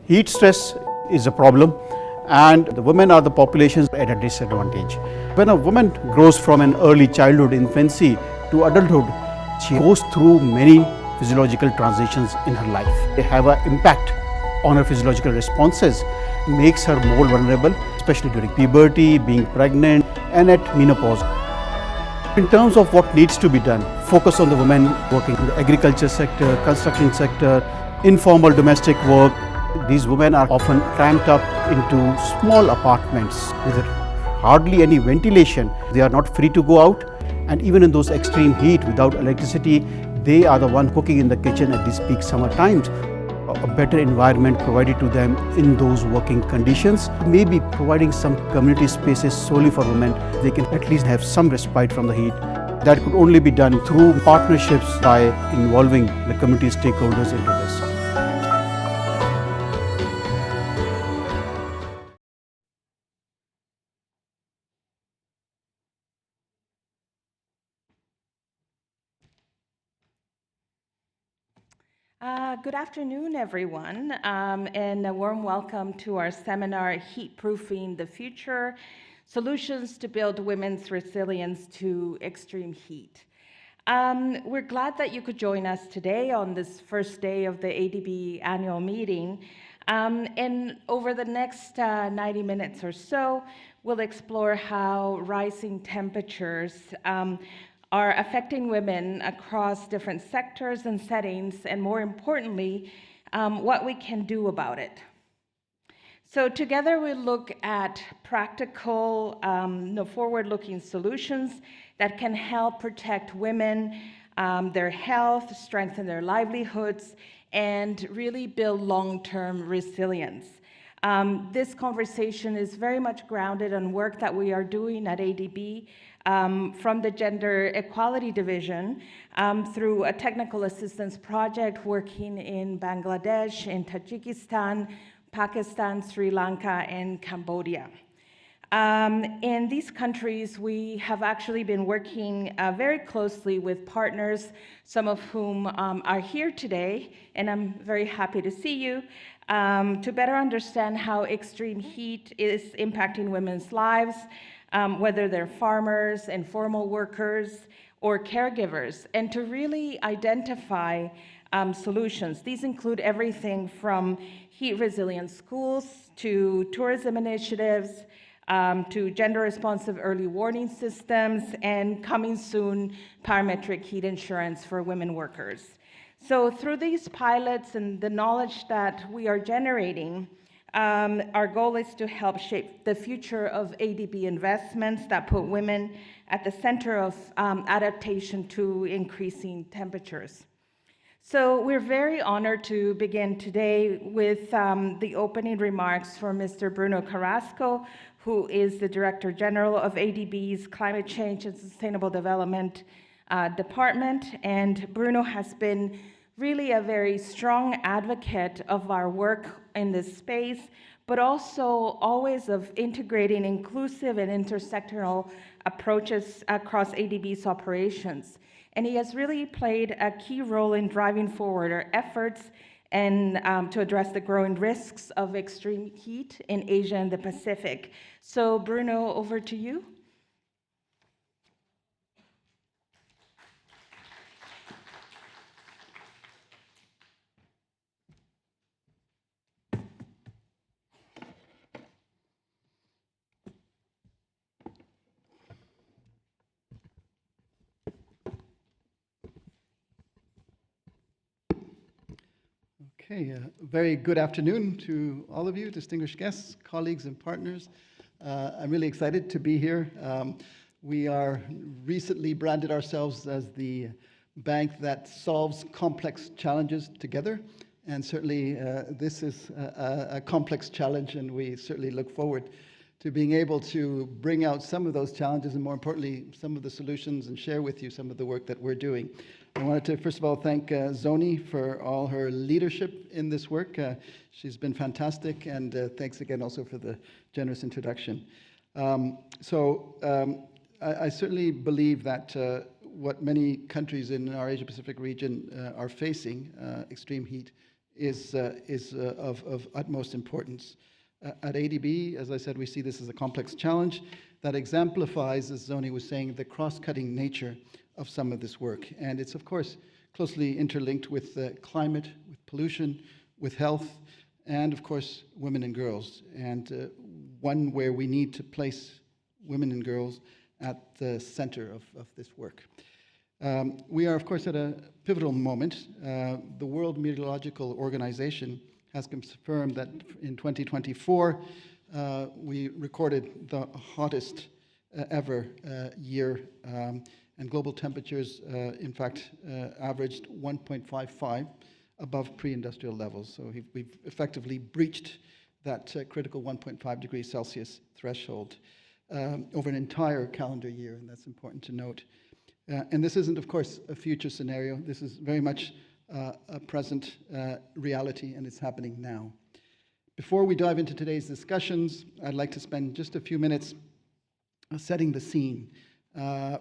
Heat stress is a problem, and the women are the populations at a disadvantage. When a woman grows from an early childhood, infancy to adulthood, she goes through many physiological transitions in her life. They have an impact on her physiological responses, makes her more vulnerable, especially during puberty, being pregnant, and at menopause. In terms of what needs to be done, focus on the women working in the agriculture sector, construction sector, informal domestic work. These women are often cramped up into small apartments with hardly any ventilation. They are not free to go out, and even in those extreme heat without electricity, they are the one cooking in the kitchen at these peak summer times. A better environment provided to them in those working conditions, maybe providing some community spaces solely for women. They can at least have some respite from the heat. That could only be done through partnerships by involving the community stakeholders into this. Good afternoon, everyone, and a warm welcome to our seminar, Heat Proofing the Future, Solutions to Build Women's Resilience to Extreme Heat. We're glad that you could join us today on this first day of the ADB Annual Meeting. And over the next 90 minutes or so, we'll explore how rising temperatures are affecting women across different sectors and settings, and more importantly, what we can do about it. So together we look at practical, forward-looking solutions that can help protect women, their health, strengthen their livelihoods, and really build long-term resilience. This conversation is very much grounded on work that we are doing at ADB from the Gender Equality Division through a technical assistance project working in Bangladesh, in Tajikistan, Pakistan, Sri Lanka, and Cambodia. In these countries, we have actually been working very closely with partners, some of whom are here today, and I'm very happy to see you, to better understand how extreme heat is impacting women's lives, whether they're farmers, informal workers, or caregivers, and to really identify solutions. These include everything from heat-resilient schools to tourism initiatives, to gender-responsive early warning systems, and coming soon, parametric heat insurance for women workers. So through these pilots and the knowledge that we are generating, our goal is to help shape the future of ADB investments that put women at the center of adaptation to increasing temperatures. So we're very honored to begin today with the opening remarks from Mr. Bruno Carrasco, who is the Director General of ADB's Climate Change and Sustainable Development Department. And Bruno has been really a very strong advocate of our work in this space, but also always of integrating inclusive and intersectoral approaches across ADB's operations. And he has really played a key role in driving forward our efforts and to address the growing risks of extreme heat in Asia and the Pacific. So Bruno, over to you. Okay, very good afternoon to all of you, distinguished guests, colleagues, and partners. I'm really excited to be here. We are recently branded ourselves as the bank that solves complex challenges together, and certainly this is a complex challenge, and we certainly look forward to being able to bring out some of those challenges and, more importantly, some of the solutions and share with you some of the work that we're doing. I wanted to, first of all, thank Zoni for all her leadership in this work. She's been fantastic, and thanks again also for the generous introduction. I certainly believe that what many countries in our Asia-Pacific region are facing, extreme heat, is of utmost importance. At ADB, as I said, we see this as a complex challenge that exemplifies, as Zoni was saying, the cross-cutting nature of some of this work. And it's, of course, closely interlinked with climate, with pollution, with health, and, of course, women and girls. And one where we need to place women and girls at the center of this work. We are, of course, at a pivotal moment. The World Meteorological Organization has confirmed that in 2024, we recorded the hottest ever year, and global temperatures, in fact, averaged 1.55 above pre-industrial levels. So we've effectively breached that critical 1.5 degrees Celsius threshold over an entire calendar year, and that's important to note. And this isn't, of course, a future scenario. This is very much a present reality, and it's happening now. Before we dive into today's discussions, I'd like to spend just a few minutes setting the scene.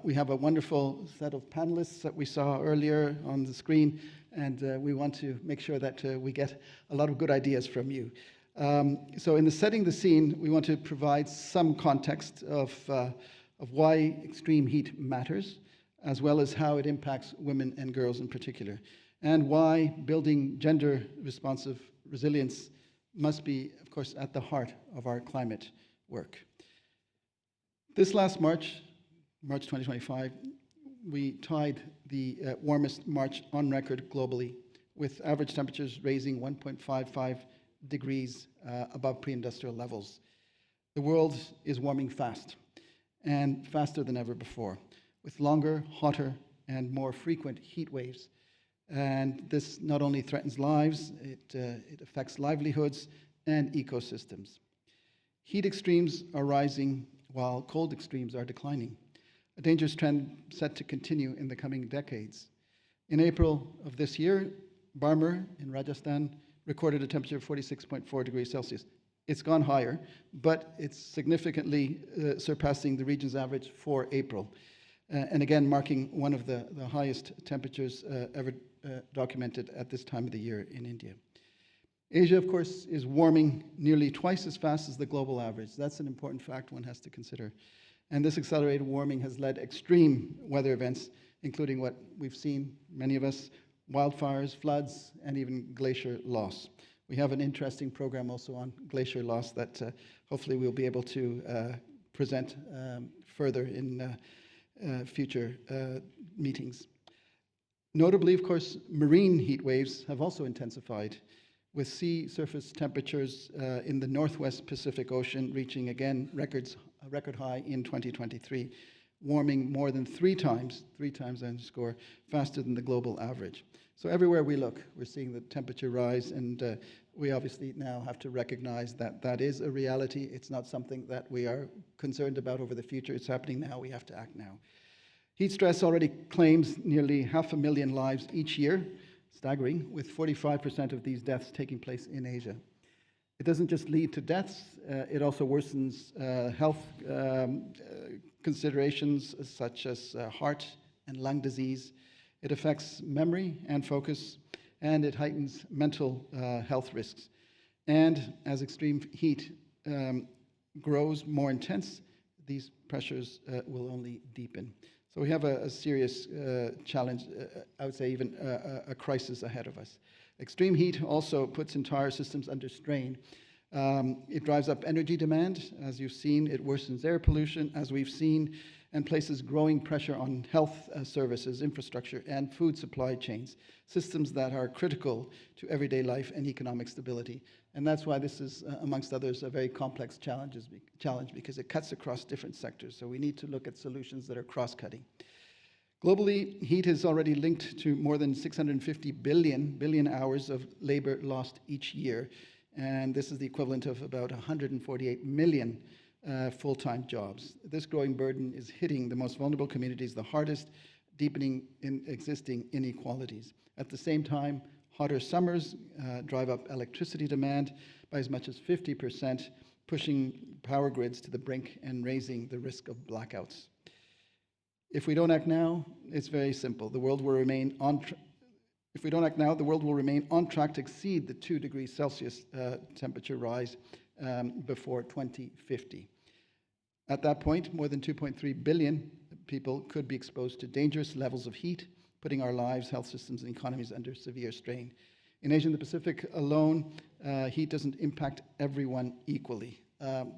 We have a wonderful set of panelists that we saw earlier on the screen, and we want to make sure that we get a lot of good ideas from you. So in the setting the scene, we want to provide some context of why extreme heat matters, as well as how it impacts women and girls in particular, and why building gender-responsive resilience must be, of course, at the heart of our climate work. This last March 2025, we tied the warmest March on record globally, with average temperatures raising 1.55 degrees above pre-industrial levels. The world is warming fast, and faster than ever before, with longer, hotter, and more frequent heat waves. And this not only threatens lives, it affects livelihoods and ecosystems. Heat extremes are rising while cold extremes are declining, a dangerous trend set to continue in the coming decades. In April of this year, Barmer in Rajasthan recorded a temperature of 46.4 degrees Celsius. It's gone higher, but it's significantly surpassing the region's average for April. And again, marking one of the highest temperatures ever documented at this time of the year in India. Asia, of course, is warming nearly twice as fast as the global average. That's an important fact one has to consider. And this accelerated warming has led extreme weather events, including what we've seen, many of us, wildfires, floods, and even glacier loss. We have an interesting program also on glacier loss that hopefully we'll be able to present further in future meetings. Notably, of course, marine heat waves have also intensified, with sea surface temperatures in the Northwest Pacific Ocean reaching again a record high in 2023, warming more than three times underscore, faster than the global average. So everywhere we look, we're seeing the temperature rise, and we obviously now have to recognize that that is a reality. It's not something that we are concerned about over the future. It's happening now. We have to act now. Heat stress already claims nearly 500,000 lives each year, staggering, with 45% of these deaths taking place in Asia. It doesn't just lead to deaths, it also worsens health considerations such as heart and lung disease. It affects memory and focus, and it heightens mental health risks. And as extreme heat grows more intense, these pressures will only deepen. So we have a serious challenge, I would say even a crisis ahead of us. Extreme heat also puts entire systems under strain. It drives up energy demand, as you've seen. It worsens air pollution, as we've seen, and places growing pressure on health services, infrastructure, and food supply chains, systems that are critical to everyday life and economic stability. And that's why this is, amongst others, a very complex challenge, because it cuts across different sectors. So we need to look at solutions that are cross-cutting. Globally, heat is already linked to more than 650 billion hours of labor lost each year. And this is the equivalent of about 148 million full-time jobs. This growing burden is hitting the most vulnerable communities the hardest, deepening existing inequalities. At the same time, hotter summers drive up electricity demand by as much as 50%, pushing power grids to the brink and raising the risk of blackouts. If we don't act now, it's very simple. The world will remain If we don't act now, the world will remain on track to exceed the 2 degrees Celsius temperature rise before 2050. At that point, more than 2.3 billion people could be exposed to dangerous levels of heat, putting our lives, health systems, and economies under severe strain. In Asia and the Pacific alone, heat doesn't impact everyone equally.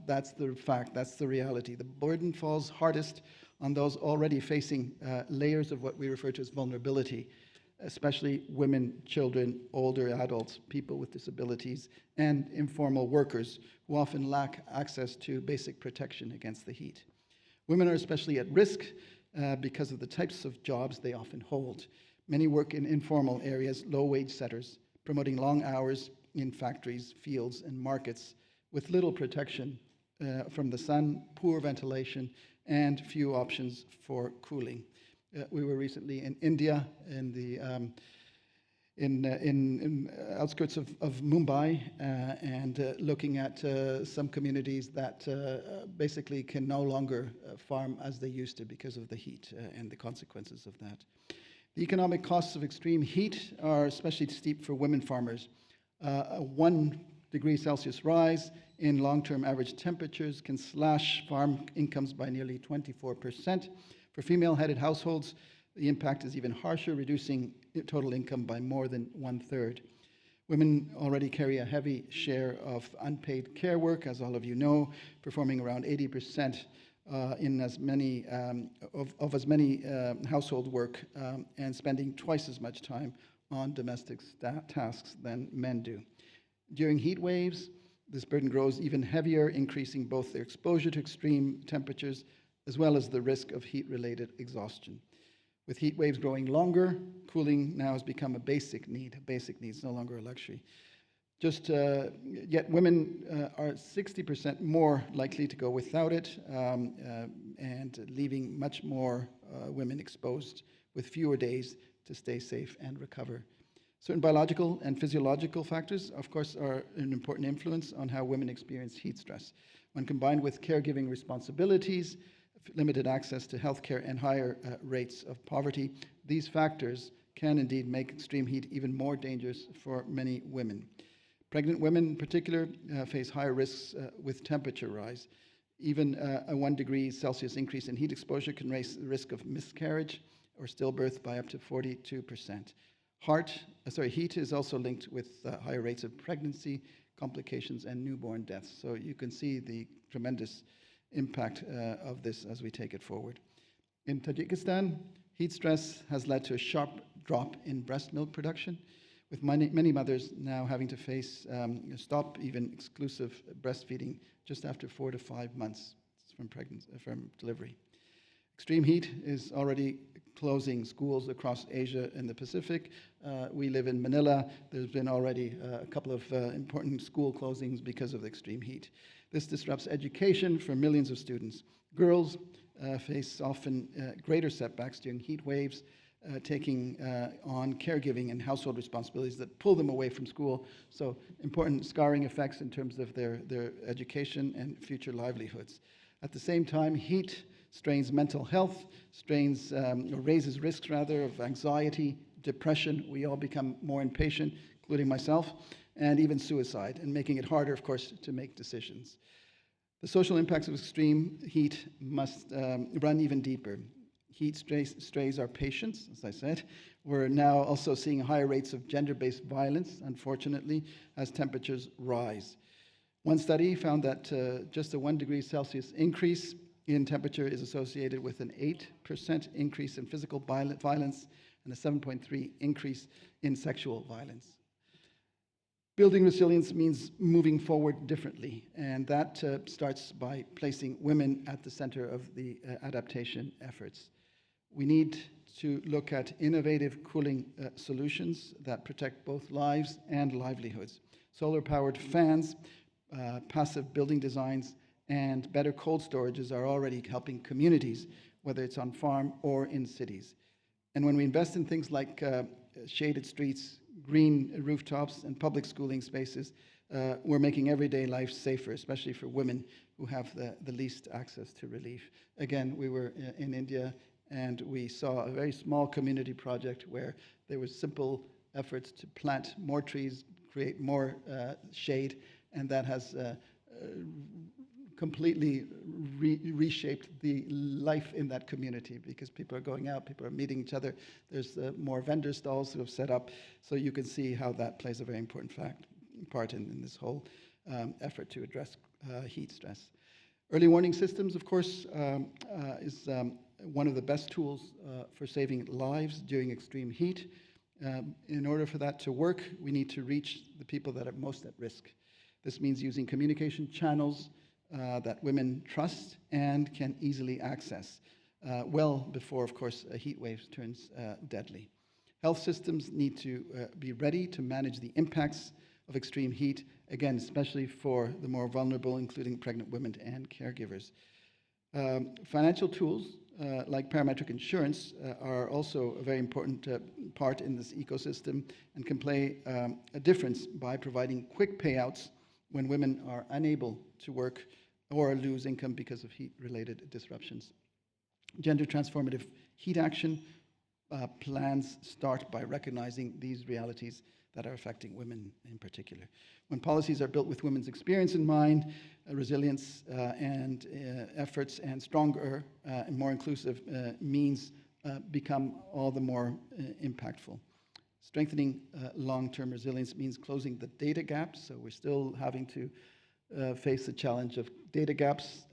That's the fact, that's the reality. The burden falls hardest on those already facing layers of what we refer to as vulnerability, especially women, children, older adults, people with disabilities, and informal workers who often lack access to basic protection against the heat. Women are especially at risk because of the types of jobs they often hold. Many work in informal areas, low-wage setters, promoting long hours in factories, fields, and markets with little protection from the sun, poor ventilation, and few options for cooling. We were recently in India, in the outskirts of Mumbai, and looking at some communities that basically can no longer farm as they used to because of the heat and the consequences of that. The economic costs of extreme heat are especially steep for women farmers. A 1 degree Celsius rise in long-term average temperatures can slash farm incomes by nearly 24%. For female-headed households, the impact is even harsher, reducing total income by more than 1/3. Women already carry a heavy share of unpaid care work, as all of you know, performing around 80% in as many household work and spending twice as much time on domestic tasks than men do. During heat waves, this burden grows even heavier, increasing both their exposure to extreme temperatures as well as the risk of heat-related exhaustion. With heat waves growing longer, cooling now has become a basic need. A basic need is no longer a luxury. Yet women are 60% more likely to go without it, and leaving much more women exposed with fewer days to stay safe and recover. Certain biological and physiological factors, of course, are an important influence on how women experience heat stress. When combined with caregiving responsibilities, limited access to healthcare, and higher rates of poverty, these factors can indeed make extreme heat even more dangerous for many women. Pregnant women in particular face higher risks with temperature rise. Even a 1 degree Celsius increase in heat exposure can raise the risk of miscarriage or stillbirth by up to 42%. Heat is also linked with higher rates of pregnancy, complications, and newborn deaths. So you can see the tremendous impact of this as we take it forward. In Tajikistan, heat stress has led to a sharp drop in breast milk production, with many mothers now having to stop even exclusive breastfeeding just after 4 to 5 months from delivery. Extreme heat is already closing schools across Asia and the Pacific. We live in Manila. There's been already a couple of important school closings because of the extreme heat. This disrupts education for millions of students. Girls face often greater setbacks during heat waves, taking on caregiving and household responsibilities that pull them away from school. So important scarring effects in terms of their education and future livelihoods. At the same time, heat strains mental health, raises risks rather of anxiety, depression. We all become more impatient, including myself, and even suicide, and making it harder, of course, to make decisions. The social impacts of extreme heat must run even deeper. Heat strays our patience, as I said. We're now also seeing higher rates of gender-based violence, unfortunately, as temperatures rise. One study found that just a 1 degree Celsius increase in temperature is associated with an 8% increase in physical violence and a 7.3% increase in sexual violence. Building resilience means moving forward differently, and that starts by placing women at the center of the adaptation efforts. We need to look at innovative cooling solutions that protect both lives and livelihoods. Solar-powered fans, passive building designs, and better cold storages are already helping communities, whether it's on farm or in cities. And when we invest in things like shaded streets, green rooftops, and public schooling spaces, we're making everyday life safer, especially for women who have the least access to relief. Again, we were in India, and we saw a very small community project where there was simple efforts to plant more trees, create more shade, and that has completely reshaped the life in that community, because people are going out, people are meeting each other. There's more vendor stalls who have set up, so you can see how that plays a very important part in this whole effort to address heat stress. Early warning systems, of course, is one of the best tools for saving lives during extreme heat. In order for that to work, we need to reach the people that are most at risk. This means using communication channels that women trust and can easily access, well before, of course, a heat wave turns deadly. Health systems need to be ready to manage the impacts of extreme heat, again, especially for the more vulnerable, including pregnant women and caregivers. Financial tools like parametric insurance are also a very important part in this ecosystem and can play a difference by providing quick payouts when women are unable to work or lose income because of heat-related disruptions. Gender transformative heat action plans start by recognizing these realities that are affecting women in particular. When policies are built with women's experience in mind, resilience and efforts and stronger and more inclusive means become all the more impactful. Strengthening long-term resilience means closing the data gaps, so we're still having to face the challenge of data gaps,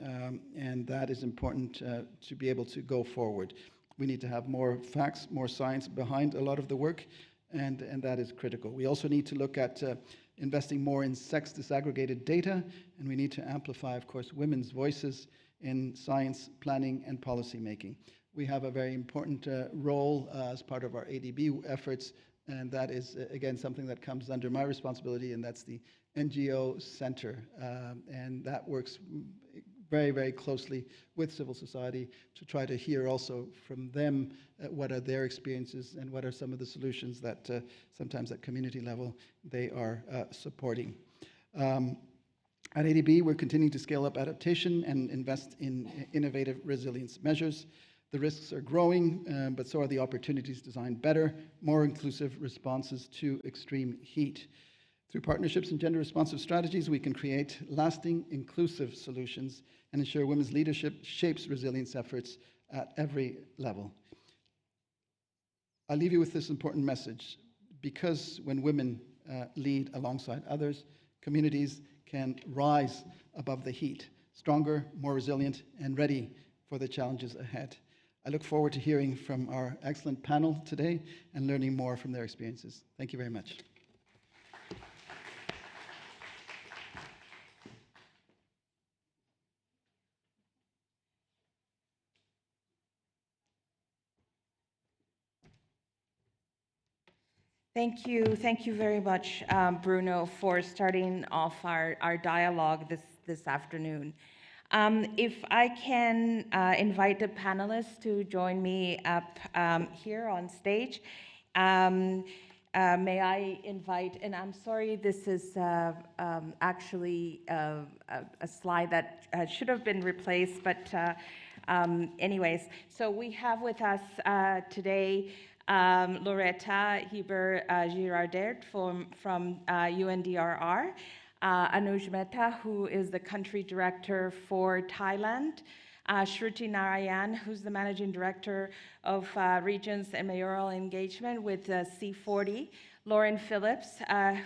and that is important to be able to go forward. We need to have more facts, more science behind a lot of the work, and that is critical. We also need to look at investing more in sex disaggregated data, and we need to amplify, of course, women's voices in science, planning, and policy making. We have a very important role as part of our ADB efforts, and that is, again, something that comes under my responsibility, and that's the NGO Center. And that works very, very closely with civil society to try to hear also from them what are their experiences and what are some of the solutions that sometimes at community level they are supporting. At ADB, we're continuing to scale up adaptation and invest in innovative resilience measures. The risks are growing, but so are the opportunities to design better, more inclusive responses to extreme heat. Through partnerships and gender-responsive strategies, we can create lasting, inclusive solutions and ensure women's leadership shapes resilience efforts at every level. I'll leave you with this important message. Because when women lead alongside others, communities can rise above the heat, stronger, more resilient, and ready for the challenges ahead. I look forward to hearing from our excellent panel today and learning more from their experiences. Thank you very much. Thank you very much, Bruno, for starting off our dialogue this afternoon. If I can invite the panelists to join me up here on stage. May I invite, and I'm sorry, this is actually a slide that should have been replaced, but anyways, so we have with us today Loretta Heber-Girardet from UNDRR, Anuj Mehta, who is the country director for Thailand, Shruti Narayan, who's the managing director of regions and mayoral engagement with C40, Lauren Phillips,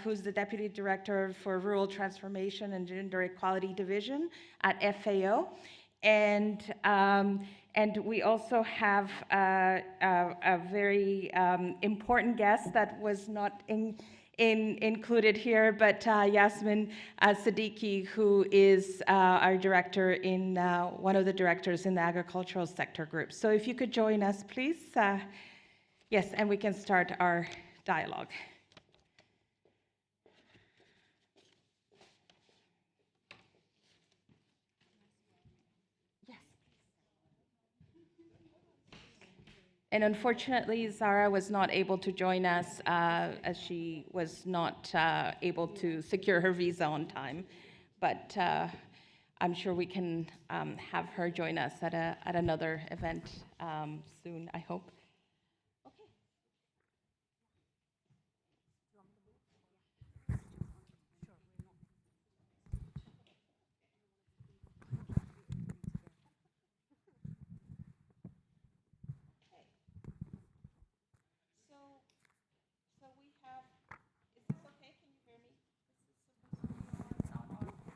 who's the deputy director for rural transformation and gender equality division at FAO, and we also have a very important guest that was not included here, but Yasmin Siddiqui, who is our director in one of the directors in the agricultural sector group. So if you could join us, please. Yes, and we can start our dialogue. And unfortunately, Zara was not able to join us as she was not able to secure her visa on time. But I'm sure we can have her join us at another event soon, I hope. Okay.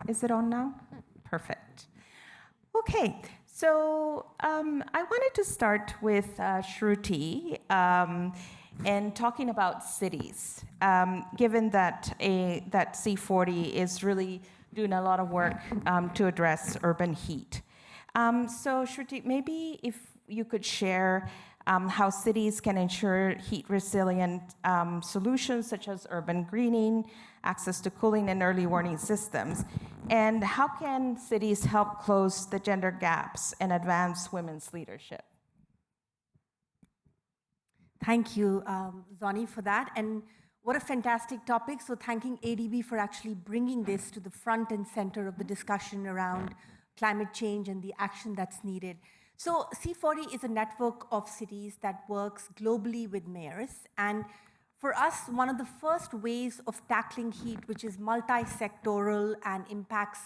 Is it on now? Perfect. Okay, so I wanted to start with Shruti and talking about cities, given that that C40 is really doing a lot of work to address urban heat. So Shruti, maybe if you could share how cities can ensure heat-resilient solutions such as urban greening, access to cooling and early warning systems, and how can cities help close the gender gaps and advance women's leadership? Thank you, Zoni, for that. And what a fantastic topic. So thanking ADB for actually bringing this to the front and center of the discussion around climate change and the action that's needed. So C40 is a network of cities that works globally with mayors. And for us, one of the first ways of tackling heat, which is multi-sectoral and impacts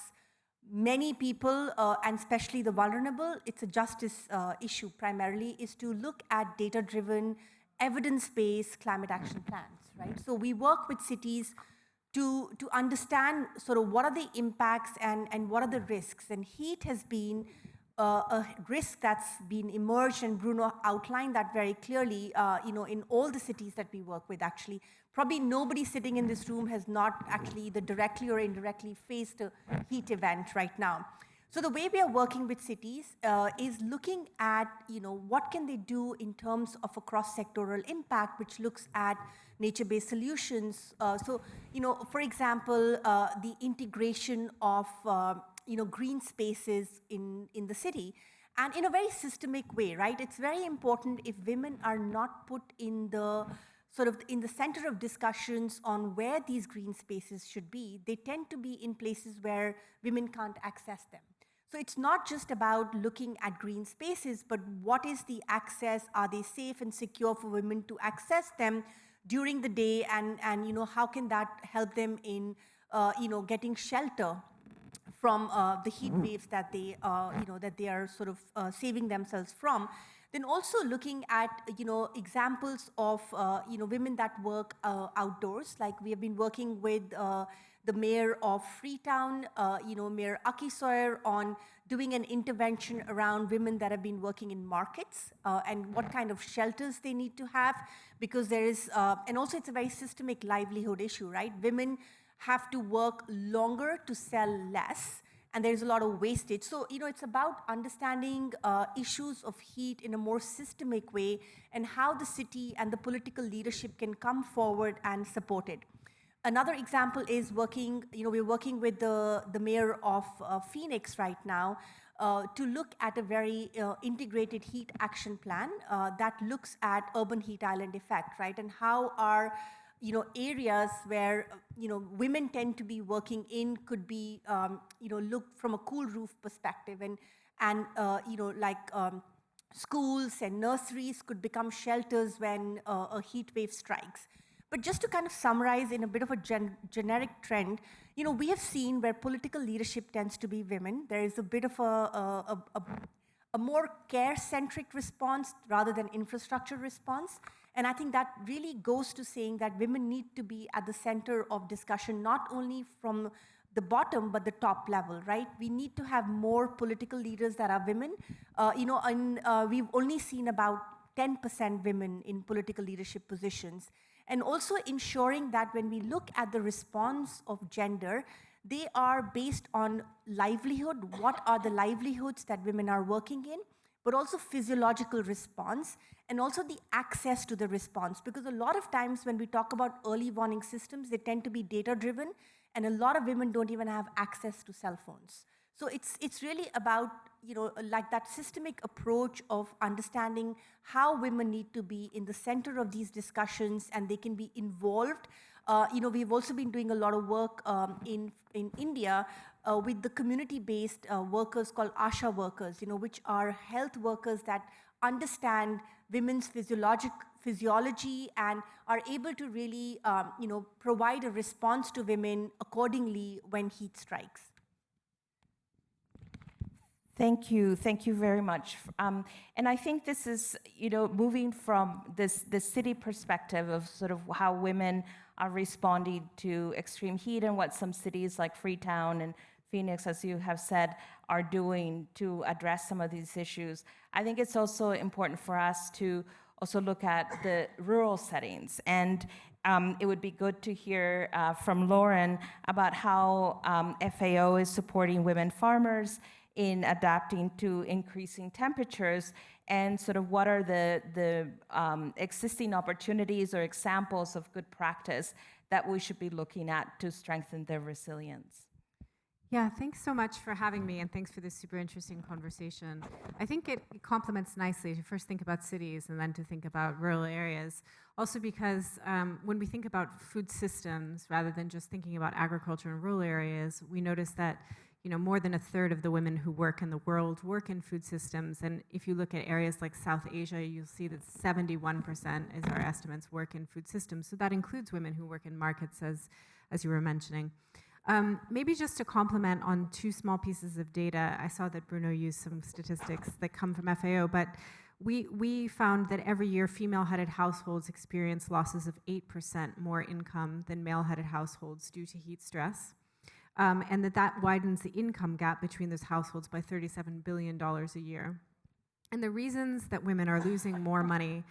many people, and especially the vulnerable, it's a justice issue primarily, is to look at data-driven, evidence-based climate action plans, right? So we work with cities to understand sort of what are the impacts and what are the risks. And heat has been a risk that's been emerged, and Bruno outlined that very clearly, in all the cities that we work with, actually. Probably nobody sitting in this room has not actually either directly or indirectly faced a heat event right now. So the way we are working with cities is looking at, what can they do in terms of a cross-sectoral impact, which looks at nature-based solutions. For example, the integration of, green spaces in the city, and in a very systemic way, right? It's very important if women are not put in the center of discussions on where these green spaces should be. They tend to be in places where women can't access them. So it's not just about looking at green spaces, but what is the access? Are they safe and secure for women to access them during the day? And how can that help them in, getting shelter from the heat waves that they are sort of saving themselves from? Then also looking at, examples of, women that work outdoors. Like we have been working with the mayor of Freetown, Mayor Akisoyer, on doing an intervention around women that have been working in markets and what kind of shelters they need to have, because there is, and also it's a very systemic livelihood issue, right? Women have to work longer to sell less, and there's a lot of wastage. So, it's about understanding issues of heat in a more systemic way and how the city and the political leadership can come forward and support it. Another example is we're working with the mayor of Phoenix right now to look at a very integrated heat action plan that looks at urban heat island effect, right? And how our areas where, women tend to be working in could be, looked from a cool roof perspective, and schools and nurseries could become shelters when a heat wave strikes. But just to kind of summarize in a bit of a generic trend, we have seen where political leadership tends to be women. There is a bit of a more care-centric response rather than infrastructure response. And I think that really goes to saying that women need to be at the center of discussion, not only from the bottom, but the top level, right? We need to have more political leaders that are women. We've only seen about 10% women in political leadership positions. And also ensuring that when we look at the response of gender, they are based on livelihood. What are the livelihoods that women are working in? But also physiological response, and also the access to the response. Because a lot of times when we talk about early warning systems, they tend to be data-driven, and a lot of women don't even have access to cell phones. So it's really about, like that systemic approach of understanding how women need to be in the center of these discussions, and they can be involved. We've also been doing a lot of work in India with the community-based workers called ASHA workers, which are health workers that understand women's physiology and are able to really, provide a response to women accordingly when heat strikes. Thank you very much. And I think this is, moving from this city perspective of sort of how women are responding to extreme heat and what some cities like Freetown and Phoenix, as you have said, are doing to address some of these issues. I think it's also important for us to also look at the rural settings. And it would be good to hear from Lauren about how FAO is supporting women farmers in adapting to increasing temperatures, and sort of what are the existing opportunities or examples of good practice that we should be looking at to strengthen their resilience. Yeah, thanks so much for having me, and thanks for this super interesting conversation. I think it complements nicely to first think about cities and then to think about rural areas. Also because when we think about food systems, rather than just thinking about agriculture in rural areas, we notice that more than a third of the women who work in the world work in food systems. And if you look at areas like South Asia, you'll see that 71% is our estimates work in food systems. So that includes women who work in markets, as you were mentioning. Maybe just to comment on two small pieces of data. I saw that Bruno used some statistics that come from FAO, but we found that every year female-headed households experience losses of 8% more income than male-headed households due to heat stress, and that widens the income gap between those households by $37 billion a year. And the reasons that women are losing more money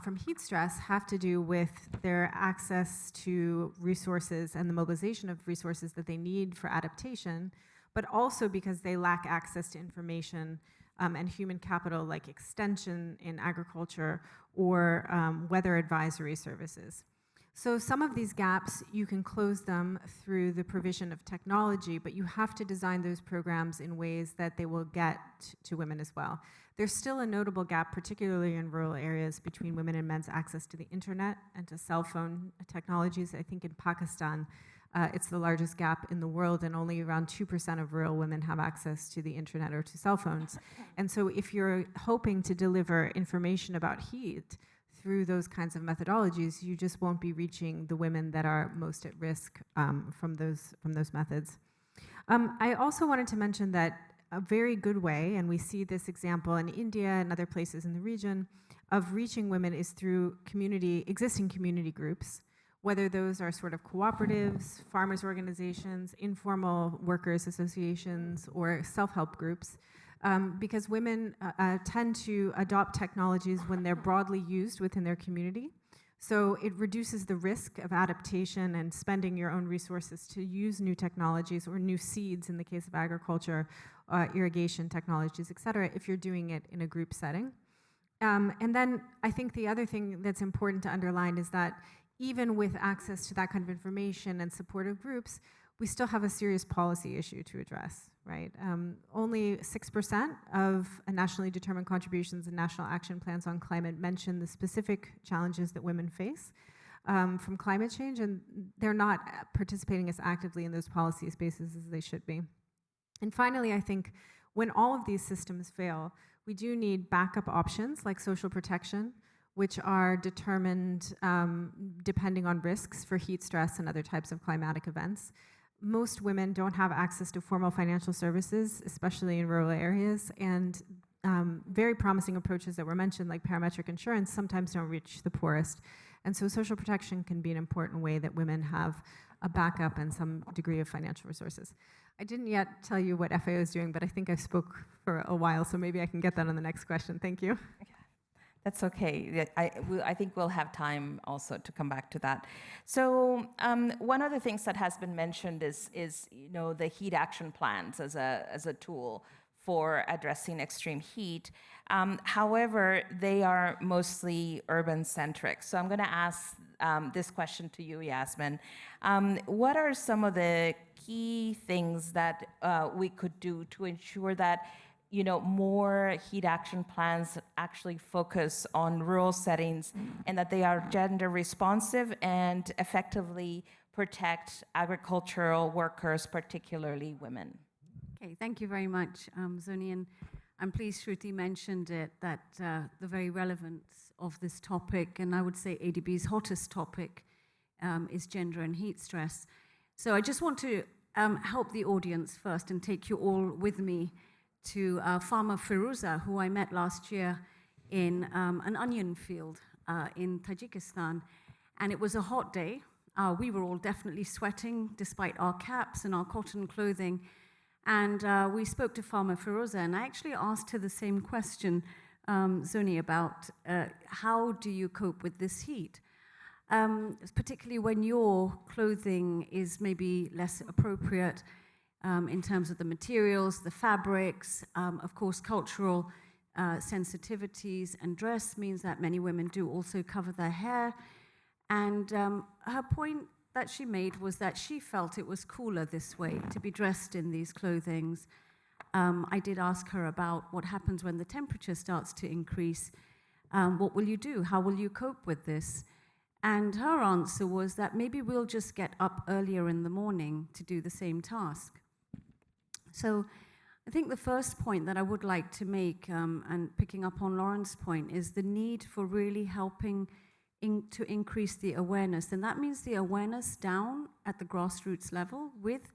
from heat stress have to do with their access to resources and the mobilization of resources that they need for adaptation, but also because they lack access to information and human capital like extension in agriculture or weather advisory services. So some of these gaps, you can close them through the provision of technology, but you have to design those programs in ways that they will get to women as well. There's still a notable gap, particularly in rural areas, between women and men's access to the internet and to cell phone technologies. I think in Pakistan, it's the largest gap in the world, and only around 2% of rural women have access to the internet or to cell phones. And so if you're hoping to deliver information about heat through those kinds of methodologies, you just won't be reaching the women that are most at risk from those methods. I also wanted to mention that a very good way, and we see this example in India and other places in the region, of reaching women is through existing community groups, whether those are sort of cooperatives, farmers organizations, informal workers associations, or self-help groups. Because women tend to adopt technologies when they're broadly used within their community. So it reduces the risk of adaptation and spending your own resources to use new technologies or new seeds in the case of agriculture, irrigation technologies, et cetera, if you're doing it in a group setting. And then I think the other thing that's important to underline is that even with access to that kind of information and supportive groups, we still have a serious policy issue to address, right? Only 6% of nationally determined contributions and national action plans on climate mention the specific challenges that women face from climate change, and they're not participating as actively in those policy spaces as they should be. And finally, I think when all of these systems fail, we do need backup options like social protection, which are determined depending on risks for heat stress and other types of climatic events. Most women don't have access to formal financial services, especially in rural areas, and very promising approaches that were mentioned, like parametric insurance, sometimes don't reach the poorest. And so social protection can be an important way that women have a backup and some degree of financial resources. I didn't yet tell you what FAO is doing, but I think I spoke for a while, so maybe I can get that on the next question. Thank you. That's okay. I think we'll have time also to come back to that. So one of the things that has been mentioned is the heat action plans as a tool for addressing extreme heat. However, they are mostly urban centric. So I'm going to ask this question to you, Yasmin. What are some of the key things that we could do to ensure that more heat action plans actually focus on rural settings and that they are gender responsive and effectively protect agricultural workers, particularly women? Okay, thank you very much, Zoni, and I'm pleased Shruti mentioned it, that the very relevance of this topic, and I would say ADB's hottest topic, is gender and heat stress. So I just want to help the audience first and take you all with me to farmer Firuza, who I met last year in an onion field in Tajikistan. And it was a hot day. We were all definitely sweating despite our caps and our cotton clothing. And we spoke to farmer Feroza, and I actually asked her the same question, Zoni, about how do you cope with this heat? Particularly when your clothing is maybe less appropriate in terms of the materials, the fabrics, of course, cultural sensitivities, and dress means that many women do also cover their hair. And her point that she made was that she felt it was cooler this way to be dressed in these clothings. I did ask her about what happens when the temperature starts to increase. What will you do? How will you cope with this? And her answer was that maybe we'll just get up earlier in the morning to do the same task. So I think the first point that I would like to make, and picking up on Lauren's point, is the need for really helping to increase the awareness. And that means the awareness down at the grassroots level with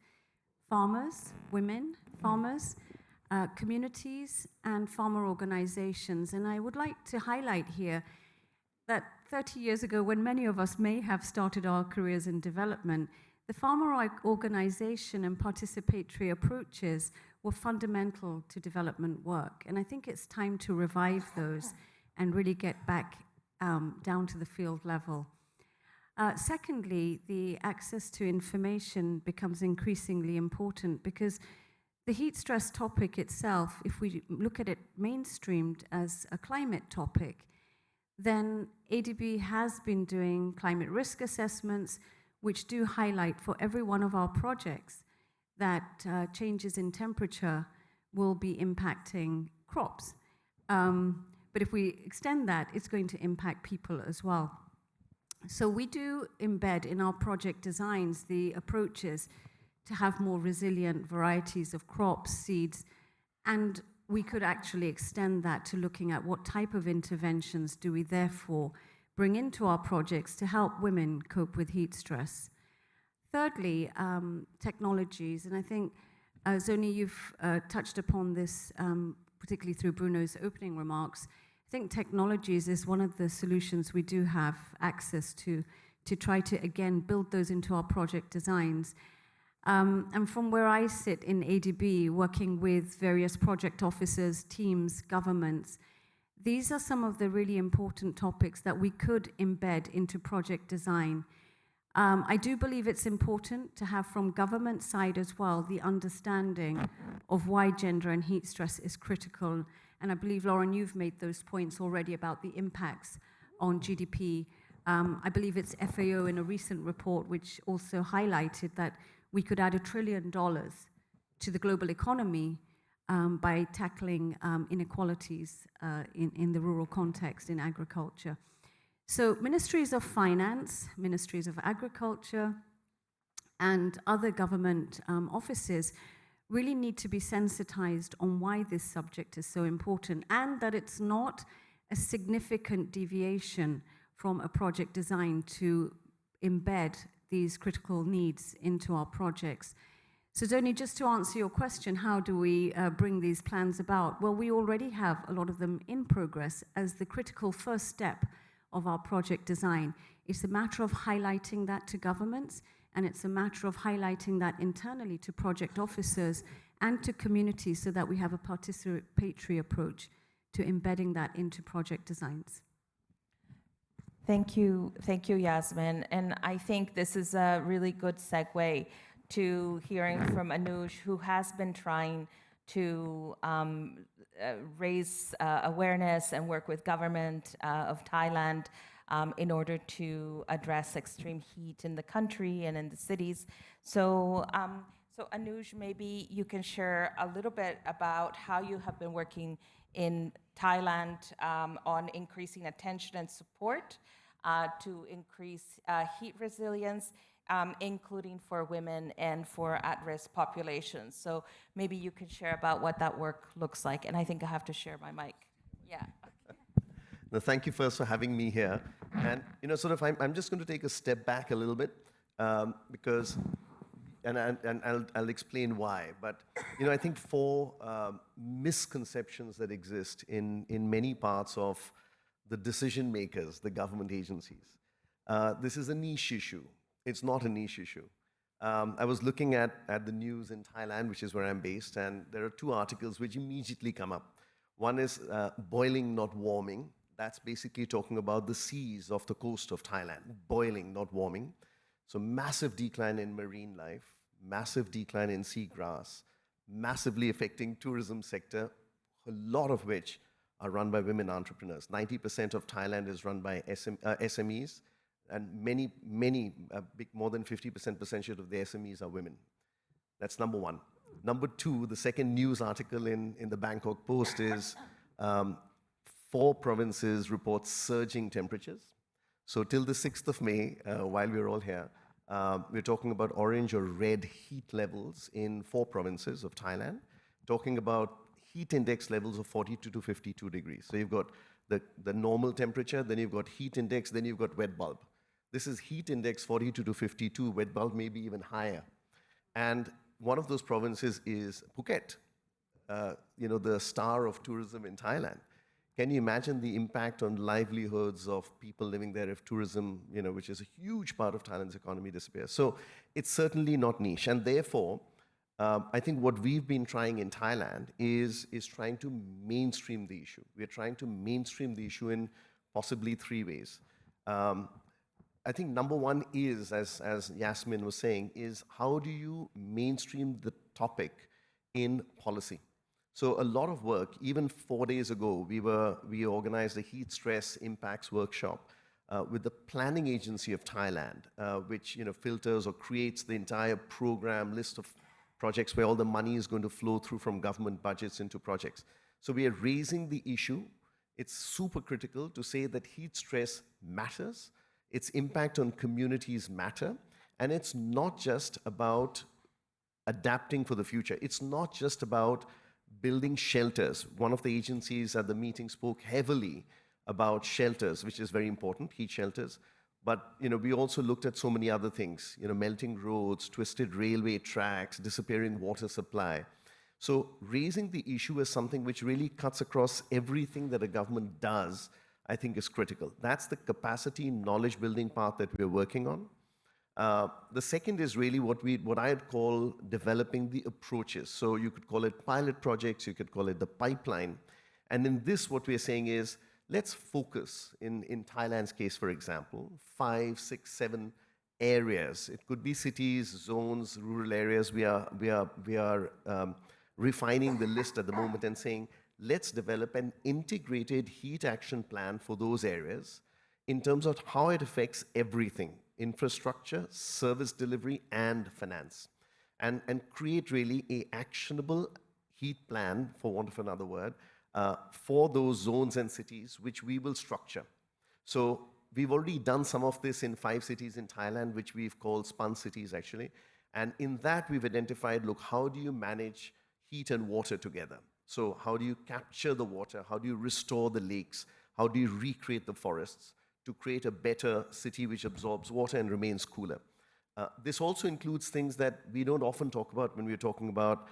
farmers, women, farmers, communities, and farmer organizations. And I would like to highlight here that 30 years ago, when many of us may have started our careers in development, the farmer organization and participatory approaches were fundamental to development work. And I think it's time to revive those and really get back down to the field level. Secondly, the access to information becomes increasingly important because the heat stress topic itself, if we look at it mainstreamed as a climate topic, then ADB has been doing climate risk assessments, which do highlight for every one of our projects that changes in temperature will be impacting crops. But if we extend that, it's going to impact people as well. So we do embed in our project designs the approaches to have more resilient varieties of crops, seeds, and we could actually extend that to looking at what type of interventions do we therefore bring into our projects to help women cope with heat stress. Thirdly, technologies, and I think, Zoni, you've touched upon this, particularly through Bruno's opening remarks. I think technologies is one of the solutions we do have access to try to, again, build those into our project designs. And from where I sit in ADB, working with various project officers, teams, governments, these are some of the really important topics that we could embed into project design. I do believe it's important to have from government side as well the understanding of why gender and heat stress is critical. And I believe, Lauren, you've made those points already about the impacts on GDP. I believe it's FAO in a recent report which also highlighted that we could add $1 trillion to the global economy by tackling inequalities in the rural context in agriculture. So ministries of finance, ministries of agriculture, and other government offices really need to be sensitized on why this subject is so important and that it's not a significant deviation from a project design to embed these critical needs into our projects. So Zoni, just to answer your question, how do we bring these plans about? Well, we already have a lot of them in progress as the critical first step of our project design. It's a matter of highlighting that to governments, and it's a matter of highlighting that internally to project officers and to communities so that we have a participatory approach to embedding that into project designs. Thank you, Yasmin. And I think this is a really good segue to hearing from Anuj, who has been trying to raise awareness and work with government of Thailand in order to address extreme heat in the country and in the cities. So, so Anuj, maybe you can share a little bit about how you have been working in Thailand on increasing attention and support to increase heat resilience, including for women and for at-risk populations. So maybe you can share about what that work looks like. And I think I have to share my mic. Yeah. No, thank you first for having me here. And, you know, sort of, I'm just going to take a step back a little bit because, and I'll explain why. But, you know, I think four misconceptions that exist in many parts of the decision makers, the government agencies. This is a niche issue. It's not a niche issue. I was looking at the news in Thailand, which is where I'm based, and there are two articles which immediately come up. One is boiling, not warming. That's basically talking about the seas off the coast of Thailand, boiling, not warming. So massive decline in marine life, massive decline in seagrass, massively affecting tourism sector, a lot of which are run by women entrepreneurs. 90% of Thailand is run by SMEs, and more than 50% percentage of the SMEs are women. That's number one. Number two, the second news article in the Bangkok Post is 4 provinces report surging temperatures. So till the 6th of May, while we're all here, we're talking about orange or red heat levels in 4 provinces of Thailand, talking about heat index levels of 42 to 52 degrees. So you've got the normal temperature, then you've got heat index, then you've got wet bulb. This is heat index 42 to 52, wet bulb may be even higher. And one of those provinces is Phuket, the star of tourism in Thailand. Can you imagine the impact on livelihoods of people living there if tourism, which is a huge part of Thailand's economy, disappears? So it's certainly not niche. And therefore, I think what we've been trying in Thailand is trying to mainstream the issue. We're trying to mainstream the issue in possibly 3 ways. I think number one is, as Yasmin was saying, is how do you mainstream the topic in policy? So a lot of work, even 4 days ago, we organized a heat stress impacts workshop with the planning agency of Thailand, which filters or creates the entire program list of projects where all the money is going to flow through from government budgets into projects. So we are raising the issue. It's super critical to say that heat stress matters, its impact on communities matter, and it's not just about adapting for the future. It's not just about building shelters. One of the agencies at the meeting spoke heavily about shelters, which is very important, heat shelters. But we also looked at so many other things, melting roads, twisted railway tracks, disappearing water supply. So raising the issue as something which really cuts across everything that a government does, I think is critical. That's the capacity knowledge building part that we're working on. The second is really what I'd call developing the approaches. So you could call it pilot projects, you could call it the pipeline. And in this, what we're saying is, let's focus, in Thailand's case, for example, 5, 6, 7 areas. It could be cities, zones, rural areas. We are refining the list at the moment and saying, let's develop an integrated heat action plan for those areas in terms of how it affects everything: infrastructure, service delivery, and finance. And create really a actionable heat plan, for want of another word, for those zones and cities, which we will structure. So we've already done some of this in 5 cities in Thailand, which we've called spun cities, actually. And in that, we've identified, look, how do you manage heat and water together? So how do you capture the water? How do you restore the lakes? How do you recreate the forests to create a better city which absorbs water and remains cooler? This also includes things that we don't often talk about when we're talking about